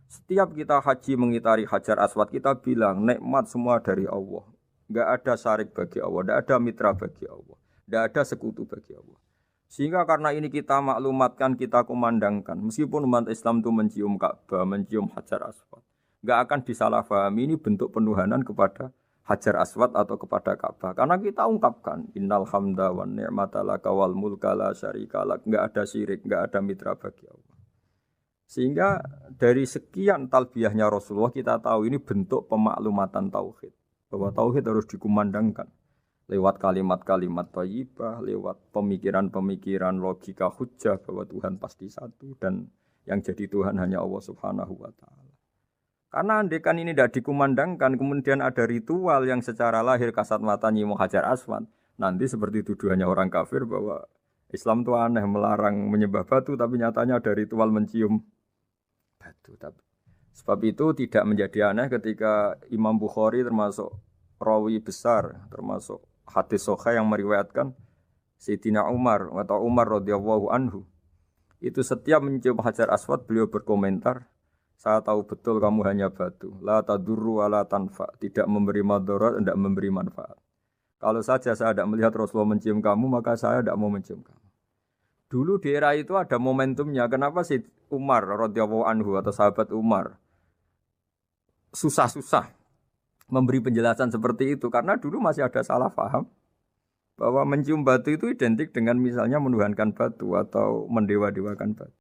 Setiap kita haji mengitari Hajar Aswad kita bilang nikmat semua dari Allah. Enggak ada syarik bagi Allah, enggak ada mitra bagi Allah, enggak ada sekutu bagi Allah. Sehingga karena ini kita maklumatkan, kita kumandangkan. Meskipun umat Islam itu mencium Ka'bah, mencium Hajar Aswad, enggak akan disalahfahami ini bentuk penuhanan kepada Hajar Aswad atau kepada Ka'bah. Karena kita ungkapkan innal hamda wan ni'mata laka wal mulka la syarika lak. Enggak ada syirik, enggak ada mitra bagi Allah. Sehingga dari sekian talbiyahnya Rasulullah kita tahu ini bentuk pemaklumatan tauhid. Bahwa tauhid harus dikumandangkan lewat kalimat-kalimat thayyibah, lewat pemikiran-pemikiran logika hujjah bahwa Tuhan pasti satu dan yang jadi Tuhan hanya Allah Subhanahu wa taala. Karena andekan ini tidak dikumandangkan, kemudian ada ritual yang secara lahir kasat mata nyium Hajar Aswad. Nanti seperti tuduhannya orang kafir bahwa Islam itu aneh, melarang menyembah batu, tapi nyatanya ada ritual mencium batu. Sebab itu tidak menjadi aneh ketika Imam Bukhari termasuk rawi besar, termasuk hadis sahih yang meriwayatkan Sayyidina Umar atau Umar radhiyallahu anhu. Itu setiap mencium Hajar Aswad beliau berkomentar, saya tahu betul kamu hanya batu. La tadurru wa la tanfa. Tidak memberi madarat, tidak memberi manfaat. Kalau saja saya tidak melihat Rasulullah mencium kamu, maka saya tidak mau mencium kamu. Dulu di era itu ada momentumnya. Kenapa sih Umar radhiyallahu anhu atau sahabat Umar susah-susah memberi penjelasan seperti itu? Karena dulu masih ada salah paham bahwa mencium batu itu identik dengan misalnya menuhankan batu atau mendewa-dewakan batu.